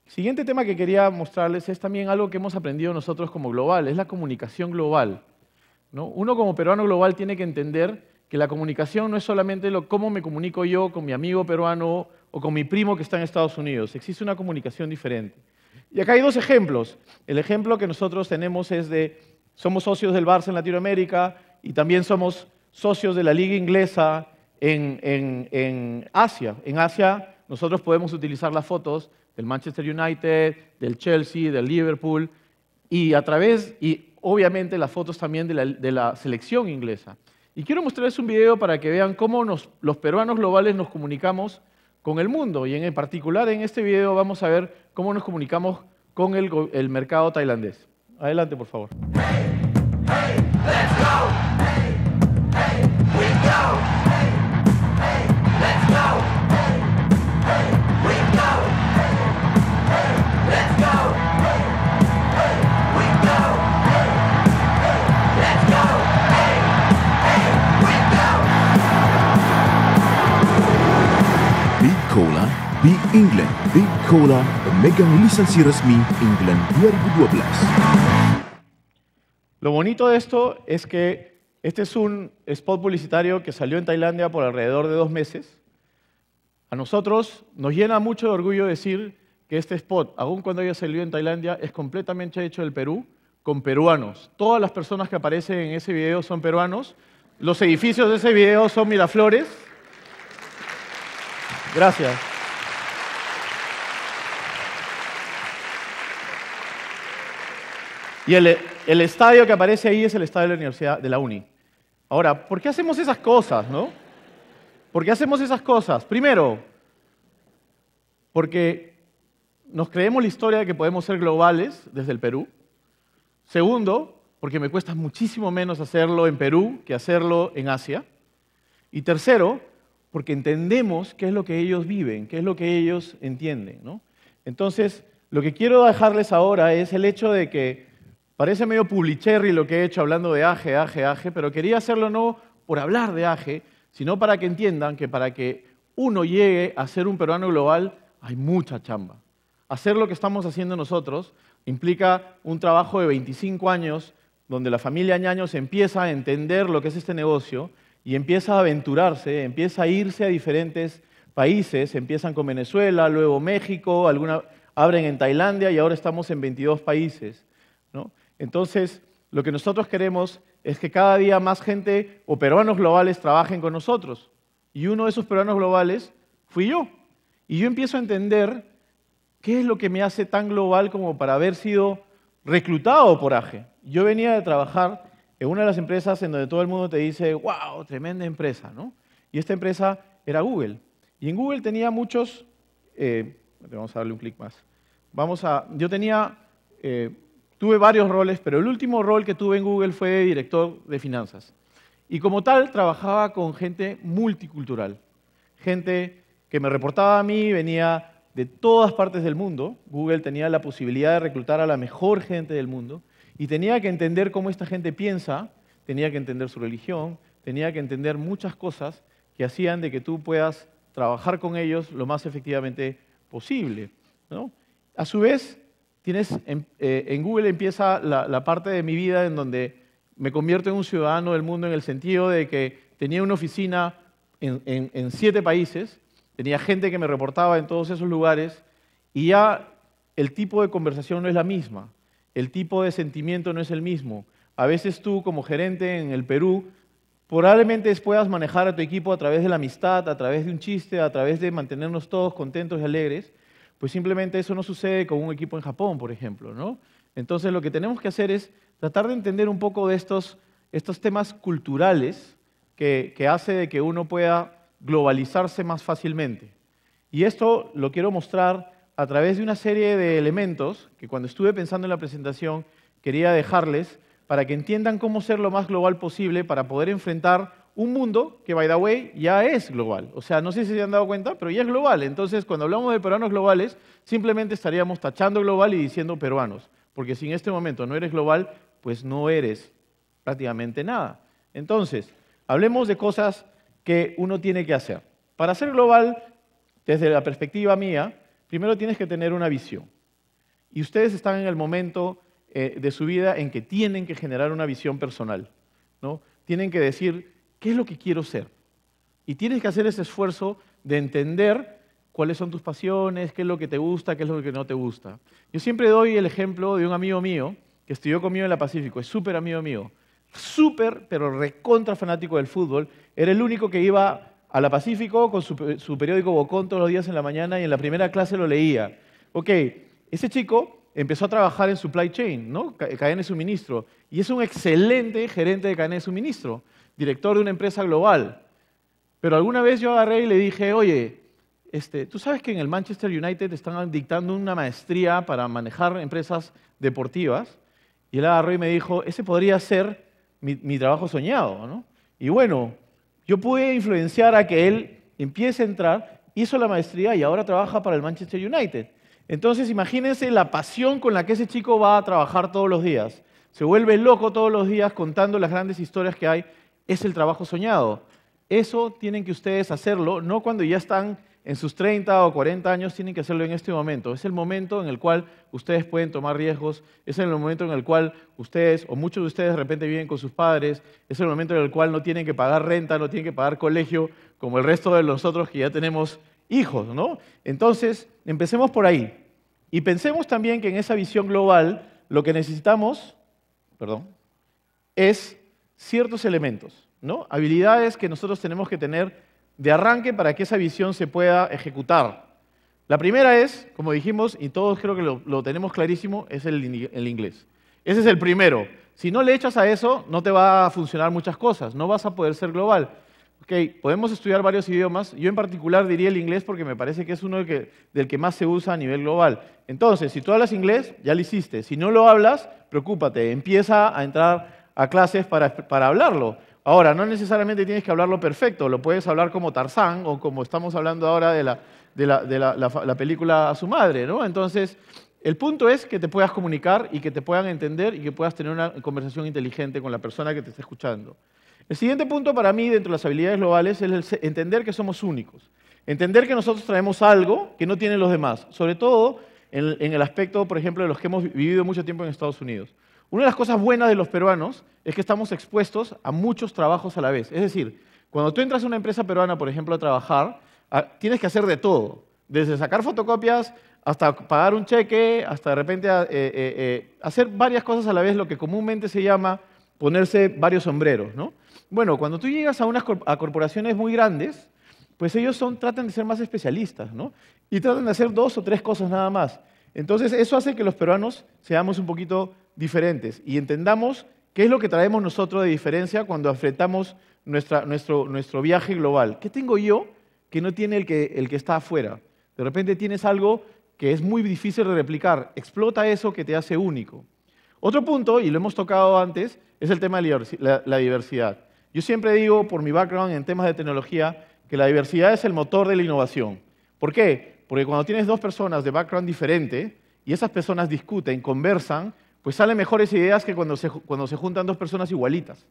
Siguiente tema que quería mostrarles es también algo que hemos aprendido nosotros como global, es la comunicación global, ¿no? Uno como peruano global tiene que entender que la comunicación no es solamente cómo me comunico yo con mi amigo peruano o con mi primo que está en Estados Unidos. Existe una comunicación diferente. Y acá hay dos ejemplos. El ejemplo que nosotros tenemos es somos socios del Barça en Latinoamérica y también somos socios de la Liga Inglesa en Asia. En Asia nosotros podemos utilizar las fotos del Manchester United, del Chelsea, del Liverpool y obviamente las fotos también de la selección inglesa. Y quiero mostrarles un video para que vean cómo los peruanos globales nos comunicamos con el mundo. Y en particular en este video vamos a ver cómo nos comunicamos con el mercado tailandés. Adelante, por favor. Hey, let's go. Hey, hey, we go. Hey, hey, let's go. Hey, hey, we go. Hey, hey, let's go. Hey, hey, we go. Hey, hey, let's go. Hey, hey, we go. Big Cola, Big England. Big Cola, pemegang lisensi resmi England 2012. Lo bonito de esto es que este es un spot publicitario que salió en Tailandia por alrededor de 2 meses. A nosotros nos llena mucho de orgullo decir que este spot, aun cuando haya salido en Tailandia, es completamente hecho del Perú, con peruanos. Todas las personas que aparecen en ese video son peruanos. Los edificios de ese video son Miraflores. Gracias. Y el estadio que aparece ahí es el estadio de la Universidad de la UNI. Ahora, ¿por qué hacemos esas cosas, no? ¿Por qué hacemos esas cosas? Primero, porque nos creemos la historia de que podemos ser globales desde el Perú. Segundo, porque me cuesta muchísimo menos hacerlo en Perú que hacerlo en Asia. Y tercero, porque entendemos qué es lo que ellos viven, qué es lo que ellos entienden, ¿no? Entonces, lo que quiero dejarles ahora es el hecho de que parece medio publicherry lo que he hecho hablando de AGE, pero quería hacerlo no por hablar de AGE, sino para que entiendan que para que uno llegue a ser un peruano global hay mucha chamba. Hacer lo que estamos haciendo nosotros implica un trabajo de 25 años donde la familia Ñaños empieza a entender lo que es este negocio y empieza a aventurarse, empieza a irse a diferentes países, empiezan con Venezuela, luego México, abren en Tailandia y ahora estamos en 22 países, ¿no? Entonces, lo que nosotros queremos es que cada día más gente o peruanos globales trabajen con nosotros. Y uno de esos peruanos globales fui yo. Y yo empiezo a entender qué es lo que me hace tan global como para haber sido reclutado por AGE. Yo venía de trabajar en una de las empresas en donde todo el mundo te dice, wow, tremenda empresa, ¿no? Y esta empresa era Google. Y en Google tenía muchos... vamos a darle un clic más. Tuve varios roles, pero el último rol que tuve en Google fue de director de finanzas. Y como tal, trabajaba con gente multicultural. Gente que me reportaba a mí, venía de todas partes del mundo. Google tenía la posibilidad de reclutar a la mejor gente del mundo y tenía que entender cómo esta gente piensa, tenía que entender su religión, tenía que entender muchas cosas que hacían de que tú puedas trabajar con ellos lo más efectivamente posible, ¿no? A su vez, en Google empieza la parte de mi vida en donde me convierto en un ciudadano del mundo en el sentido de que tenía una oficina en 7 países, tenía gente que me reportaba en todos esos lugares y ya el tipo de conversación no es la misma, el tipo de sentimiento no es el mismo. A veces tú como gerente en el Perú Probablemente puedas manejar a tu equipo a través de la amistad, a través de un chiste, a través de mantenernos todos contentos y alegres. Pues simplemente eso no sucede con un equipo en Japón, por ejemplo, ¿no? Entonces lo que tenemos que hacer es tratar de entender un poco de estos temas culturales que hace de que uno pueda globalizarse más fácilmente. Y esto lo quiero mostrar a través de una serie de elementos que cuando estuve pensando en la presentación quería dejarles para que entiendan cómo ser lo más global posible para poder enfrentar un mundo que, by the way, ya es global. O sea, no sé si se han dado cuenta, pero ya es global. Entonces, cuando hablamos de peruanos globales, simplemente estaríamos tachando global y diciendo peruanos. Porque si en este momento no eres global, pues no eres prácticamente nada. Entonces, hablemos de cosas que uno tiene que hacer. Para ser global, desde la perspectiva mía, primero tienes que tener una visión. Y ustedes están en el momento de su vida en que tienen que generar una visión personal, ¿no? Tienen que decir, ¿qué es lo que quiero ser? Y tienes que hacer ese esfuerzo de entender cuáles son tus pasiones, qué es lo que te gusta, qué es lo que no te gusta. Yo siempre doy el ejemplo de un amigo mío que estudió conmigo en la Pacífico, es súper amigo mío, súper, pero recontra fanático del fútbol. Era el único que iba a la Pacífico con su periódico Bocón todos los días en la mañana y en la primera clase lo leía. Ok, ese chico empezó a trabajar en supply chain, ¿no? Cadena de suministro, y es un excelente gerente de cadena de suministro, director de una empresa global. Pero alguna vez yo agarré y le dije, oye, ¿tú sabes que en el Manchester United están dictando una maestría para manejar empresas deportivas? Y él agarró y me dijo, ese podría ser mi trabajo soñado, ¿no? Y bueno, yo pude influenciar a que él empiece a entrar, hizo la maestría y ahora trabaja para el Manchester United. Entonces, imagínense la pasión con la que ese chico va a trabajar todos los días. Se vuelve loco todos los días contando las grandes historias que hay. Es el trabajo soñado. Eso tienen que ustedes hacerlo, no cuando ya están en sus 30 o 40 años, tienen que hacerlo en este momento. Es el momento en el cual ustedes pueden tomar riesgos, es el momento en el cual ustedes, o muchos de ustedes de repente viven con sus padres, es el momento en el cual no tienen que pagar renta, no tienen que pagar colegio, como el resto de nosotros que ya tenemos hijos, ¿no? Entonces, empecemos por ahí. Y pensemos también que en esa visión global lo que necesitamos, es ciertos elementos, ¿no? Habilidades que nosotros tenemos que tener de arranque para que esa visión se pueda ejecutar. La primera es, como dijimos, y todos creo que lo tenemos clarísimo, es el inglés. Ese es el primero. Si no le echas a eso, no te va a funcionar muchas cosas, no vas a poder ser global. Okay, podemos estudiar varios idiomas. Yo en particular diría el inglés porque me parece que es uno del que más se usa a nivel global. Entonces, si tú hablas inglés, ya lo hiciste. Si no lo hablas, preocúpate. Empieza a entrar a clases para hablarlo. Ahora, no necesariamente tienes que hablarlo perfecto. Lo puedes hablar como Tarzán o como estamos hablando ahora de la película A su madre, ¿no? Entonces, el punto es que te puedas comunicar y que te puedan entender y que puedas tener una conversación inteligente con la persona que te está escuchando. El siguiente punto para mí, dentro de las habilidades globales, es entender que somos únicos. Entender que nosotros traemos algo que no tienen los demás. Sobre todo en el aspecto, por ejemplo, de los que hemos vivido mucho tiempo en Estados Unidos. Una de las cosas buenas de los peruanos es que estamos expuestos a muchos trabajos a la vez. Es decir, cuando tú entras a una empresa peruana, por ejemplo, a trabajar, tienes que hacer de todo. Desde sacar fotocopias hasta pagar un cheque, hasta de repente hacer varias cosas a la vez, lo que comúnmente se llama ponerse varios sombreros, ¿no? Bueno, cuando tú llegas a corporaciones muy grandes, pues ellos tratan de ser más especialistas, ¿no? Y tratan de hacer 2 o 3 cosas nada más. Entonces, eso hace que los peruanos seamos un poquito diferentes y entendamos qué es lo que traemos nosotros de diferencia cuando enfrentamos nuestro viaje global. ¿Qué tengo yo que no tiene el que está afuera? De repente tienes algo que es muy difícil de replicar. Explota eso que te hace único. Otro punto, y lo hemos tocado antes, es el tema de la diversidad. Yo siempre digo, por mi background en temas de tecnología, que la diversidad es el motor de la innovación. ¿Por qué? Porque cuando tienes 2 personas de background diferente y esas personas discuten, conversan, pues salen mejores ideas que cuando se juntan 2 personas igualitas.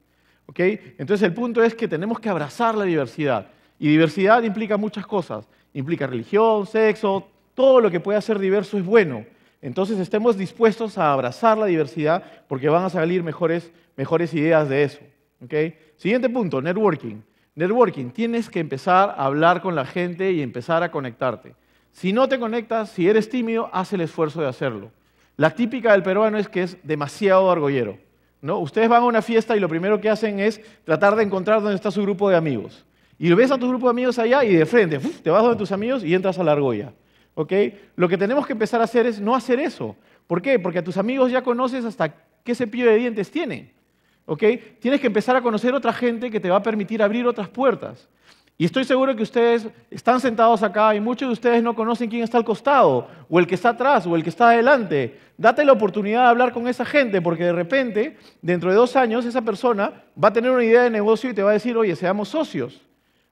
¿Okay? Entonces el punto es que tenemos que abrazar la diversidad. Y diversidad implica muchas cosas. Implica religión, sexo, todo lo que pueda ser diverso es bueno. Entonces estemos dispuestos a abrazar la diversidad porque van a salir mejores ideas de eso. ¿Okay? Siguiente punto, networking. Networking, tienes que empezar a hablar con la gente y empezar a conectarte. Si no te conectas, si eres tímido, haz el esfuerzo de hacerlo. La típica del peruano es que es demasiado argollero. ¿no? Ustedes van a una fiesta y lo primero que hacen es tratar de encontrar dónde está su grupo de amigos. Y ves a tu grupo de amigos allá y de frente, te vas donde tus amigos y entras a la argolla. ¿Ok? Lo que tenemos que empezar a hacer es no hacer eso. ¿Por qué? Porque a tus amigos ya conoces hasta qué cepillo de dientes tienen. ¿Ok? Tienes que empezar a conocer otra gente que te va a permitir abrir otras puertas. Y estoy seguro que ustedes están sentados acá y muchos de ustedes no conocen quién está al costado, o el que está atrás, o el que está adelante. Date la oportunidad de hablar con esa gente, porque de repente, dentro de 2 años, esa persona va a tener una idea de negocio y te va a decir, oye, seamos socios.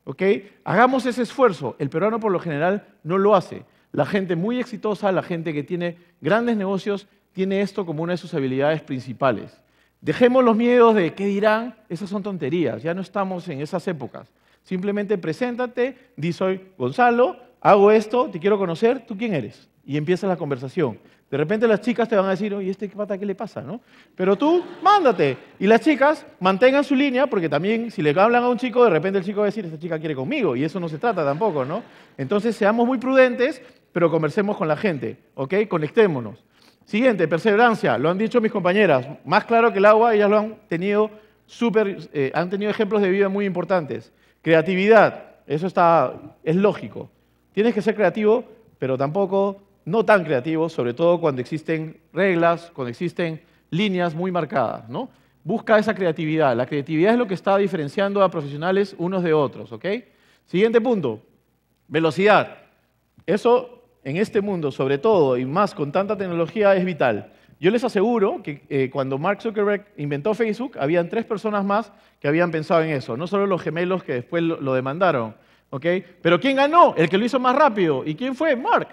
¿Ok? Hagamos ese esfuerzo. El peruano por lo general no lo hace. La gente muy exitosa, la gente que tiene grandes negocios, tiene esto como una de sus habilidades principales. Dejemos los miedos de qué dirán, esas son tonterías, ya no estamos en esas épocas. Simplemente preséntate, di soy Gonzalo, hago esto, te quiero conocer, ¿tú quién eres? Y empieza la conversación. De repente las chicas te van a decir, oye, ¿este pata qué le pasa? ¿No? Pero tú, mándate. Y las chicas mantengan su línea, porque también si le hablan a un chico, de repente el chico va a decir, esta chica quiere conmigo, y eso no se trata tampoco, ¿no? Entonces seamos muy prudentes, pero conversemos con la gente, ¿ok? Conectémonos. Siguiente, perseverancia, lo han dicho mis compañeras, más claro que el agua, ellas lo han tenido han tenido ejemplos de vida muy importantes. Creatividad, eso es lógico. Tienes que ser creativo, pero tampoco no tan creativo, sobre todo cuando existen reglas, cuando existen líneas muy marcadas, ¿no? Busca esa creatividad. La creatividad es lo que está diferenciando a profesionales unos de otros, ¿ok? Siguiente punto, velocidad. Eso en este mundo, sobre todo, y más con tanta tecnología, es vital. Yo les aseguro que cuando Mark Zuckerberg inventó Facebook, habían 3 personas más que habían pensado en eso, no solo los gemelos que después lo demandaron, ¿ok? Pero ¿quién ganó? El que lo hizo más rápido. ¿Y quién fue? Mark,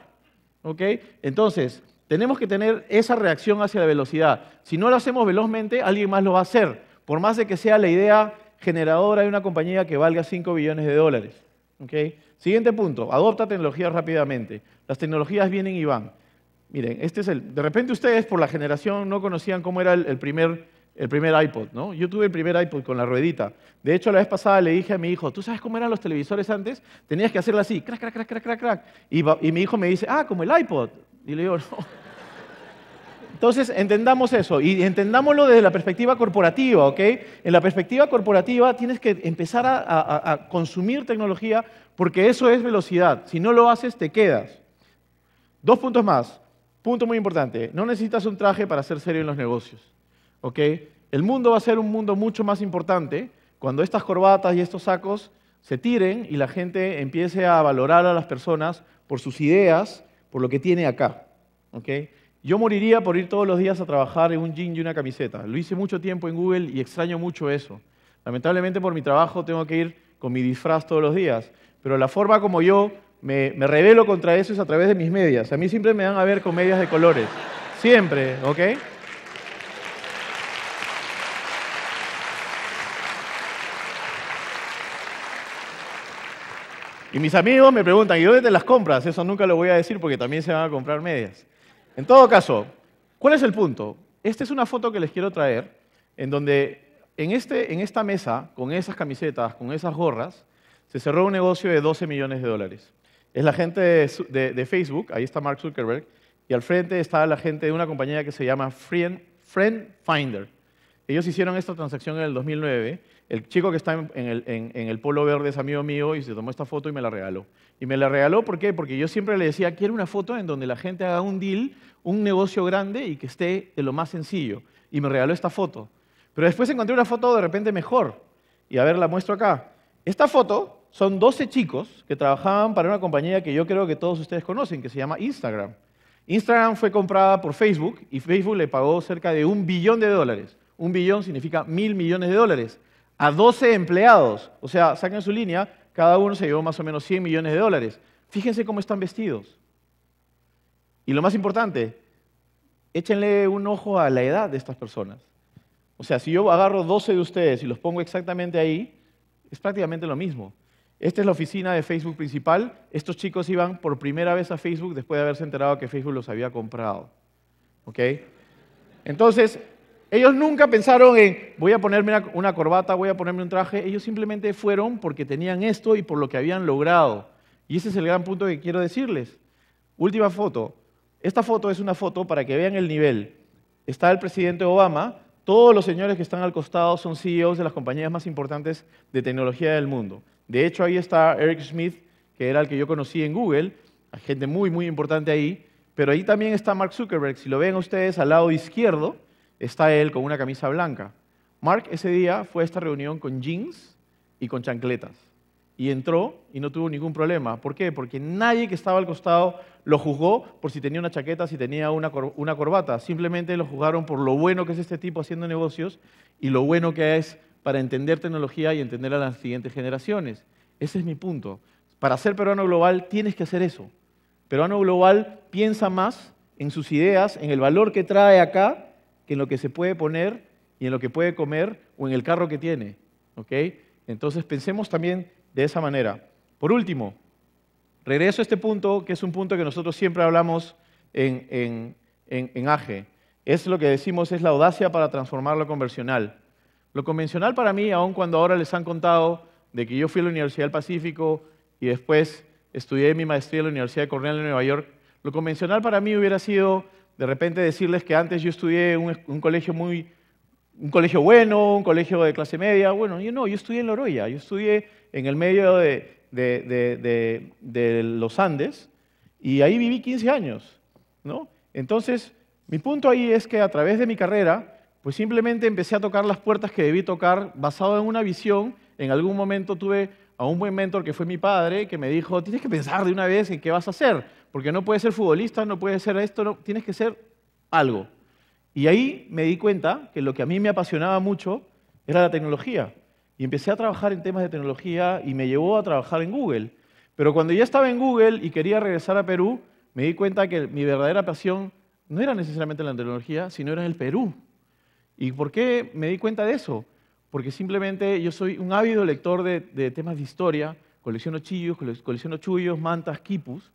¿ok? Entonces, tenemos que tener esa reacción hacia la velocidad. Si no lo hacemos velozmente, alguien más lo va a hacer, por más de que sea la idea generadora de una compañía que valga $5 billones, ¿ok? Siguiente punto, adopta tecnologías rápidamente. Las tecnologías vienen y van. Miren, de repente ustedes por la generación no conocían cómo era el primer iPod, ¿no? Yo tuve el primer iPod con la ruedita. De hecho, la vez pasada le dije a mi hijo, ¿tú sabes cómo eran los televisores antes? Tenías que hacerlo así, crack, crack, crack, crack, crack, crack. Y mi hijo me dice, como el iPod. Y le digo, no. Entonces, entendamos eso y entendámoslo desde la perspectiva corporativa, ¿ok? En la perspectiva corporativa tienes que empezar a consumir tecnología porque eso es velocidad. Si no lo haces, te quedas. 2 puntos más. Punto muy importante. No necesitas un traje para ser serio en los negocios, ¿ok? El mundo va a ser un mundo mucho más importante cuando estas corbatas y estos sacos se tiren y la gente empiece a valorar a las personas por sus ideas, por lo que tiene acá, ¿ok? Yo moriría por ir todos los días a trabajar en un jean y una camiseta. Lo hice mucho tiempo en Google y extraño mucho eso. Lamentablemente por mi trabajo tengo que ir con mi disfraz todos los días, pero la forma como yo me rebelo contra eso es a través de mis medias. A mí siempre me dan a ver con medias de colores. Siempre, ¿ok? Y mis amigos me preguntan, ¿y dónde te las compras? Eso nunca lo voy a decir porque también se van a comprar medias. En todo caso, ¿cuál es el punto? Esta es una foto que les quiero traer, en donde en esta mesa, con esas camisetas, con esas gorras, se cerró un negocio de $12 millones. Es la gente de Facebook, ahí está Mark Zuckerberg, y al frente está la gente de una compañía que se llama Friend Finder. Ellos hicieron esta transacción en el 2009. El chico que está en el polo verde es amigo mío y se tomó esta foto y me la regaló. Y me la regaló, ¿por qué? Porque yo siempre le decía, quiero una foto en donde la gente haga un deal, un negocio grande y que esté de lo más sencillo. Y me regaló esta foto. Pero después encontré una foto de repente mejor. Y a ver, la muestro acá. Esta foto son 12 chicos que trabajaban para una compañía que yo creo que todos ustedes conocen, que se llama Instagram. Instagram fue comprada por Facebook y Facebook le pagó cerca de $1 billón. $1 billón significa $1.000 millones. A 12 empleados. O sea, saquen su línea, cada uno se llevó más o menos $100 millones. Fíjense cómo están vestidos. Y lo más importante, échenle un ojo a la edad de estas personas. O sea, si yo agarro 12 de ustedes y los pongo exactamente ahí, es prácticamente lo mismo. Esta es la oficina de Facebook principal. Estos chicos iban por primera vez a Facebook después de haberse enterado que Facebook los había comprado. ¿Ok? Entonces, ellos nunca pensaron en voy a ponerme una corbata, voy a ponerme un traje. Ellos simplemente fueron porque tenían esto y por lo que habían logrado. Y ese es el gran punto que quiero decirles. Última foto. Esta foto es una foto para que vean el nivel. Está el presidente Obama Todos los señores que están al costado son CEOs de las compañías más importantes de tecnología del mundo. De hecho, ahí está Eric Schmidt, que era el que yo conocí en Google, hay gente muy, muy importante ahí, pero ahí también está Mark Zuckerberg. Si lo ven ustedes al lado izquierdo, está él con una camisa blanca. Mark ese día fue a esta reunión con jeans y con chancletas. Y entró y no tuvo ningún problema. ¿Por qué? Porque nadie que estaba al costado lo juzgó por si tenía una chaqueta, si tenía una corbata. Simplemente lo juzgaron por lo bueno que es este tipo haciendo negocios y lo bueno que es para entender tecnología y entender a las siguientes generaciones. Ese es mi punto. Para ser peruano global tienes que hacer eso. Peruano global piensa más en sus ideas, en el valor que trae acá, que en lo que se puede poner y en lo que puede comer o en el carro que tiene. ¿Ok? Entonces pensemos también de esa manera. Por último, regreso a este punto, que es un punto que nosotros siempre hablamos en AGE. Es lo que decimos es la audacia para transformar lo convencional. Lo convencional para mí, aun cuando ahora les han contado de que yo fui a la Universidad del Pacífico y después estudié mi maestría en la Universidad de Cornell en Nueva York, lo convencional para mí hubiera sido de repente decirles que antes yo estudié en un colegio bueno, un colegio de clase media. Bueno, yo estudié en Loroya, yo estudié en el medio de los Andes y ahí viví 15 años, ¿no? Entonces, mi punto ahí es que a través de mi carrera, pues simplemente empecé a tocar las puertas que debí tocar basado en una visión. En algún momento tuve a un buen mentor que fue mi padre, que me dijo, tienes que pensar de una vez en qué vas a hacer, porque no puedes ser futbolista, no puedes ser esto, no, tienes que ser algo. Y ahí me di cuenta que lo que a mí me apasionaba mucho era la tecnología. Y empecé a trabajar en temas de tecnología y me llevó a trabajar en Google. Pero cuando ya estaba en Google y quería regresar a Perú, me di cuenta que mi verdadera pasión no era necesariamente la tecnología, sino era el Perú. ¿Y por qué me di cuenta de eso? Porque simplemente yo soy un ávido lector de temas de historia, colecciono chillos, colecciono chullos, mantas, quipus,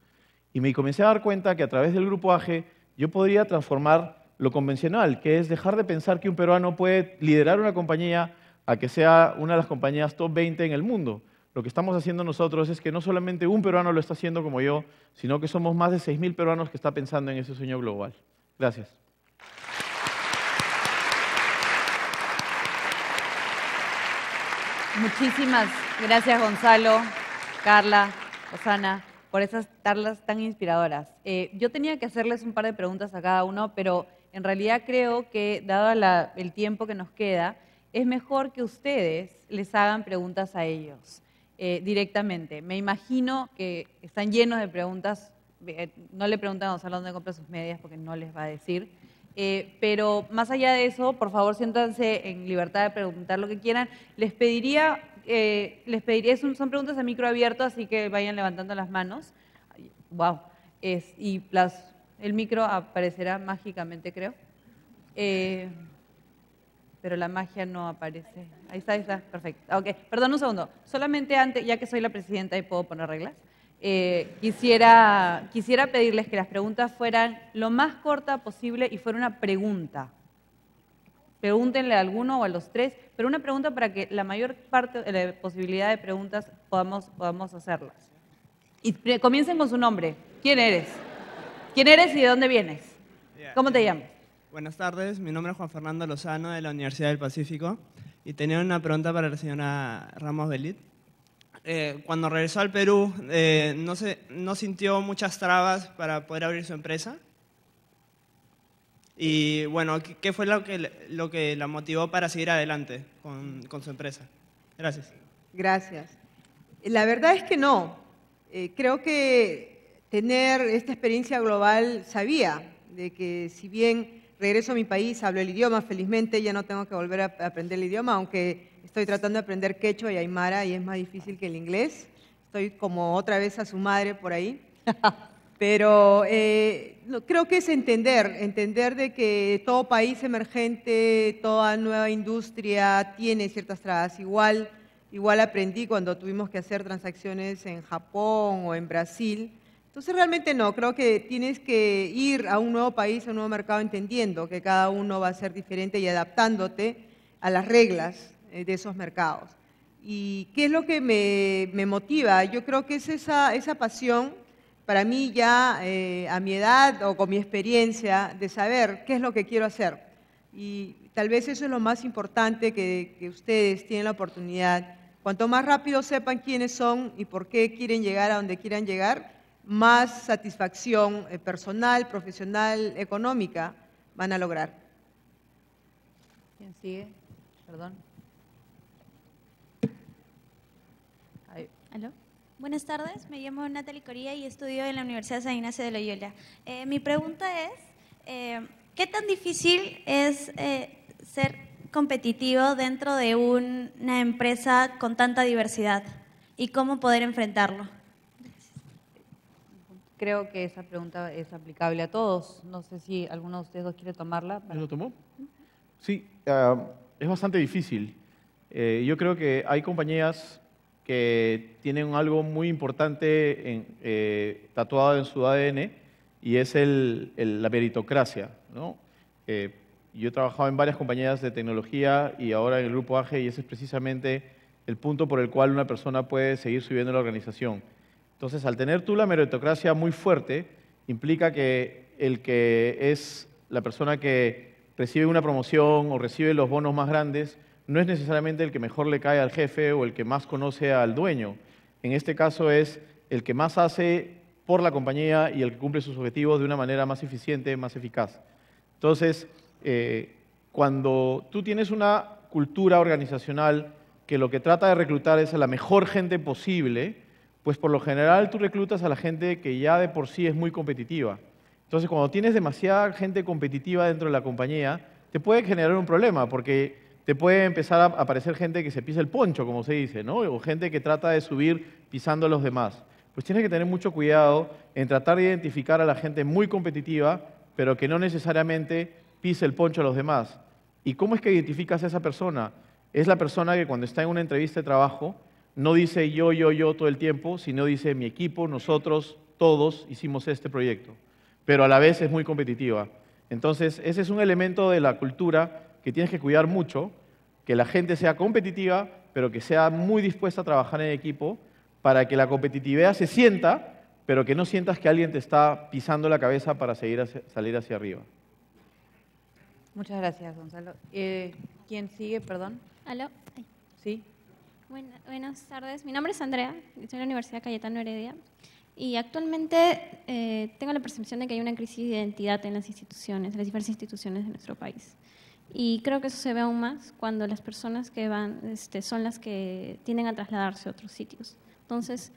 y me comencé a dar cuenta que a través del Grupo AGE yo podría transformar lo convencional, que es dejar de pensar que un peruano puede liderar una compañía a que sea una de las compañías top 20 en el mundo. Lo que estamos haciendo nosotros es que no solamente un peruano lo está haciendo como yo, sino que somos más de 6.000 peruanos que están pensando en ese sueño global. Gracias. Muchísimas gracias, Gonzalo, Carla, Osana, por esas charlas tan inspiradoras. Yo tenía que hacerles un par de preguntas a cada uno, pero en realidad creo que, dado el tiempo que nos queda, es mejor que ustedes les hagan preguntas a ellos directamente. Me imagino que están llenos de preguntas. No le preguntan a Gonzalo dónde compra sus medias porque no les va a decir. Pero más allá de eso, por favor, siéntanse en libertad de preguntar lo que quieran. Les pediría son preguntas a micro abierto, así que vayan levantando las manos. Wow. Y el micro aparecerá mágicamente, creo. Pero la magia no aparece. Ahí está, perfecto. Ok, perdón un segundo. Solamente antes, ya que soy la presidenta y puedo poner reglas, quisiera pedirles que las preguntas fueran lo más corta posible y fuera una pregunta. Pregúntenle a alguno o a los tres, pero una pregunta para que la mayor parte de la posibilidad de preguntas podamos hacerlas. Y comiencen con su nombre. ¿Quién eres? ¿Quién eres y de dónde vienes? ¿Cómo te llamas? Buenas tardes, mi nombre es Juan Fernando Lozano de la Universidad del Pacífico y tenía una pregunta para la señora Ramos Belit. Cuando regresó al Perú, ¿no sintió muchas trabas para poder abrir su empresa? Y bueno, ¿qué fue lo que la motivó para seguir adelante con su empresa? Gracias. Gracias. La verdad es que no. Creo que tener esta experiencia global sabía de que si bien regreso a mi país, hablo el idioma, felizmente ya no tengo que volver a aprender el idioma, aunque estoy tratando de aprender quechua y aymara y es más difícil que el inglés. Estoy como otra vez a su madre por ahí. Pero creo que es entender de que todo país emergente, toda nueva industria tiene ciertas trabas. Igual aprendí cuando tuvimos que hacer transacciones en Japón o en Brasil. Entonces realmente no, creo que tienes que ir a un nuevo país, a un nuevo mercado, entendiendo que cada uno va a ser diferente y adaptándote a las reglas de esos mercados. ¿Y qué es lo que me motiva? Yo creo que es esa pasión, para mí ya a mi edad o con mi experiencia, de saber qué es lo que quiero hacer. Y tal vez eso es lo más importante que ustedes tienen la oportunidad. Cuanto más rápido sepan quiénes son y por qué quieren llegar a donde quieran llegar, más satisfacción personal, profesional, económica van a lograr. ¿Quién sigue? Perdón. Ahí. ¿Aló? Buenas tardes, me llamo Natalie Coria y estudio en la Universidad San Ignacio de Loyola. Mi pregunta es, ¿qué tan difícil es ser competitivo dentro de una empresa con tanta diversidad y cómo poder enfrentarlo? Creo que esa pregunta es aplicable a todos. No sé si alguno de ustedes dos quiere tomarla. ¿Lo tomó? Sí, es bastante difícil. Yo creo que hay compañías que tienen algo muy importante tatuado en su ADN y es la meritocracia, ¿no? Yo he trabajado en varias compañías de tecnología y ahora en el Grupo AGE y ese es precisamente el punto por el cual una persona puede seguir subiendo en la organización. Entonces, al tener tú la meritocracia muy fuerte, implica que el que es la persona que recibe una promoción o recibe los bonos más grandes no es necesariamente el que mejor le cae al jefe o el que más conoce al dueño. En este caso es el que más hace por la compañía y el que cumple sus objetivos de una manera más eficiente, más eficaz. Entonces, cuando tú tienes una cultura organizacional que lo que trata de reclutar es a la mejor gente posible, pues por lo general tú reclutas a la gente que ya de por sí es muy competitiva. Entonces, cuando tienes demasiada gente competitiva dentro de la compañía, te puede generar un problema, porque te puede empezar a aparecer gente que se pisa el poncho, como se dice, ¿no? O gente que trata de subir pisando a los demás. Pues tienes que tener mucho cuidado en tratar de identificar a la gente muy competitiva, pero que no necesariamente pise el poncho a los demás. ¿Y cómo es que identificas a esa persona? Es la persona que cuando está en una entrevista de trabajo no dice yo todo el tiempo, sino dice mi equipo, nosotros, todos hicimos este proyecto, pero a la vez es muy competitiva. Entonces, ese es un elemento de la cultura que tienes que cuidar mucho, que la gente sea competitiva, pero que sea muy dispuesta a trabajar en equipo para que la competitividad se sienta, pero que no sientas que alguien te está pisando la cabeza para salir hacia arriba. Muchas gracias, Gonzalo. ¿Quién sigue, perdón? ¿Aló? Ay. Sí. Buenas tardes, mi nombre es Andrea, estoy en la Universidad Cayetano Heredia y actualmente tengo la percepción de que hay una crisis de identidad en las instituciones, en las diversas instituciones de nuestro país. Y creo que eso se ve aún más cuando las personas que van son las que tienden a trasladarse a otros sitios. Entonces,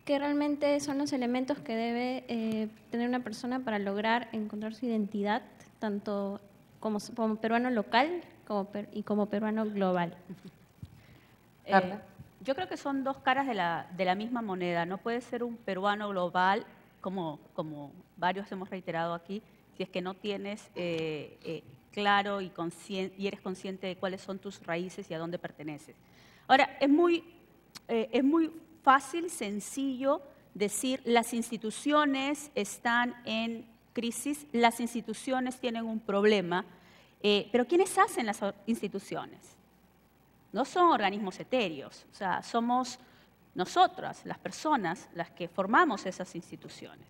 ¿qué realmente son los elementos que debe tener una persona para lograr encontrar su identidad, tanto como peruano local y como peruano global? Carla. Yo creo que son dos caras de la misma moneda. No puede ser un peruano global, como varios hemos reiterado aquí, si es que no tienes claro y eres consciente de cuáles son tus raíces y a dónde perteneces. Ahora, es muy fácil, sencillo decir las instituciones están en crisis, las instituciones tienen un problema, pero ¿quiénes hacen las instituciones? No son organismos etéreos, o sea, somos nosotras, las personas, las que formamos esas instituciones.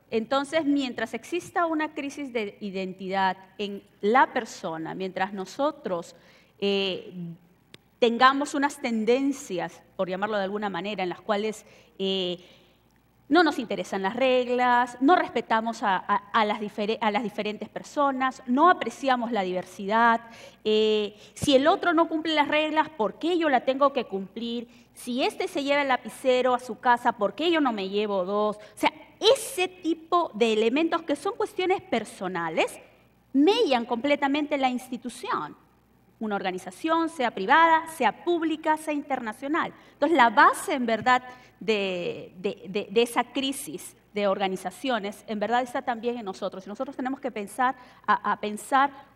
Entonces, mientras exista una crisis de identidad en la persona, mientras nosotros tengamos unas tendencias, por llamarlo de alguna manera, en las cuales no nos interesan las reglas, no respetamos a las diferentes personas, no apreciamos la diversidad. Si el otro no cumple las reglas, ¿por qué yo la tengo que cumplir? Si este se lleva el lapicero a su casa, ¿por qué yo no me llevo dos? O sea, ese tipo de elementos que son cuestiones personales mellan completamente la institución. Una organización, sea privada, sea pública, sea internacional. Entonces, la base, en verdad, de esa crisis de organizaciones, en verdad está también en nosotros. Y nosotros tenemos que pensar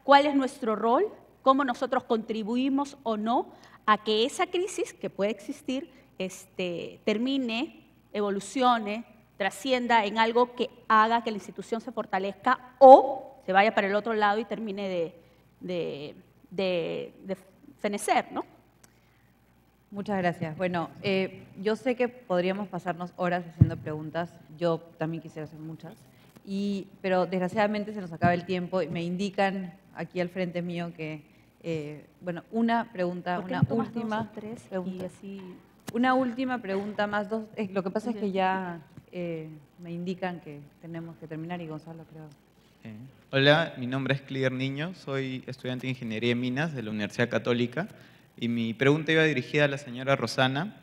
cuál es nuestro rol, cómo nosotros contribuimos o no a que esa crisis que puede existir termine, evolucione, trascienda en algo que haga que la institución se fortalezca o se vaya para el otro lado y termine de fenecer, ¿no? Muchas gracias. Bueno, yo sé que podríamos pasarnos horas haciendo preguntas. Yo también quisiera hacer muchas. pero desgraciadamente se nos acaba el tiempo y me indican aquí al frente mío que, bueno, una pregunta, ¿Por qué una no tomas última dos o tres pregunta. y así? Una última pregunta más, dos. Lo que pasa es que ya me indican que tenemos que terminar y Gonzalo creo. Hola, mi nombre es Clier Niño, soy estudiante de Ingeniería en Minas de la Universidad Católica y mi pregunta iba dirigida a la señora Rosana.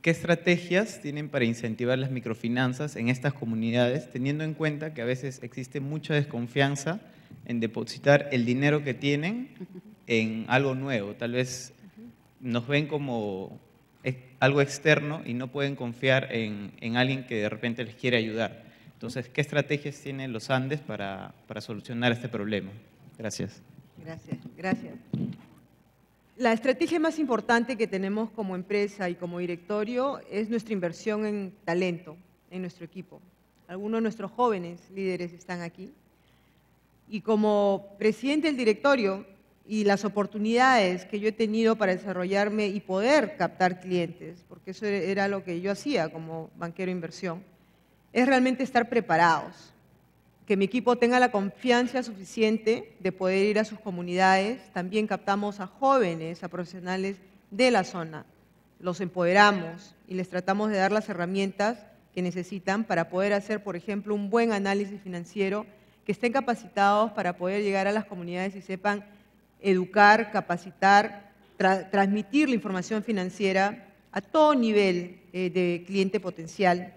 ¿Qué estrategias tienen para incentivar las microfinanzas en estas comunidades, teniendo en cuenta que a veces existe mucha desconfianza en depositar el dinero que tienen en algo nuevo? Tal vez nos ven como algo externo y no pueden confiar en alguien que de repente les quiere ayudar. Entonces, ¿qué estrategias tienen los Andes para solucionar este problema? Gracias. Gracias. La estrategia más importante que tenemos como empresa y como directorio es nuestra inversión en talento, en nuestro equipo. Algunos de nuestros jóvenes líderes están aquí. Y como presidente del directorio y las oportunidades que yo he tenido para desarrollarme y poder captar clientes, porque eso era lo que yo hacía como banquero de inversión, es realmente estar preparados, que mi equipo tenga la confianza suficiente de poder ir a sus comunidades. También captamos a jóvenes, a profesionales de la zona, los empoderamos y les tratamos de dar las herramientas que necesitan para poder hacer, por ejemplo, un buen análisis financiero, que estén capacitados para poder llegar a las comunidades y sepan educar, capacitar, transmitir la información financiera a todo nivel de cliente potencial,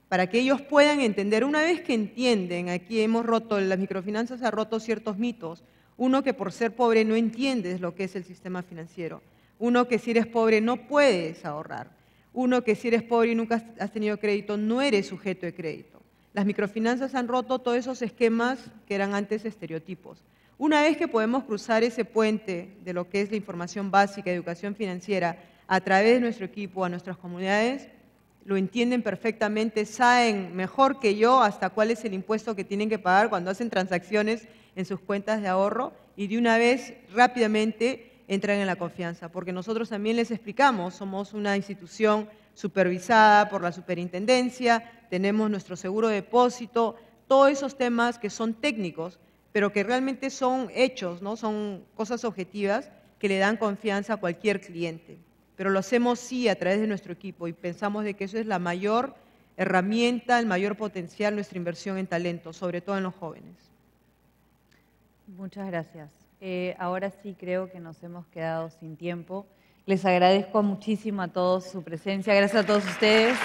para que ellos puedan entender. Una vez que entienden, aquí las microfinanzas han roto ciertos mitos. Uno, que por ser pobre no entiendes lo que es el sistema financiero. Uno, que si eres pobre no puedes ahorrar. Uno, que si eres pobre y nunca has tenido crédito, no eres sujeto de crédito. Las microfinanzas han roto todos esos esquemas que eran antes estereotipos. Una vez que podemos cruzar ese puente de lo que es la información básica de educación financiera a través de nuestro equipo a nuestras comunidades, lo entienden perfectamente, saben mejor que yo hasta cuál es el impuesto que tienen que pagar cuando hacen transacciones en sus cuentas de ahorro, y de una vez, rápidamente, entran en la confianza, porque nosotros también les explicamos, somos una institución supervisada por la superintendencia, tenemos nuestro seguro de depósito, todos esos temas que son técnicos, pero que realmente son hechos, ¿no? Son cosas objetivas que le dan confianza a cualquier cliente. Pero lo hacemos sí a través de nuestro equipo y pensamos de que eso es la mayor herramienta, el mayor potencial, nuestra inversión en talento, sobre todo en los jóvenes. Muchas gracias. Ahora sí creo que nos hemos quedado sin tiempo. Les agradezco muchísimo a todos su presencia. Gracias a todos ustedes.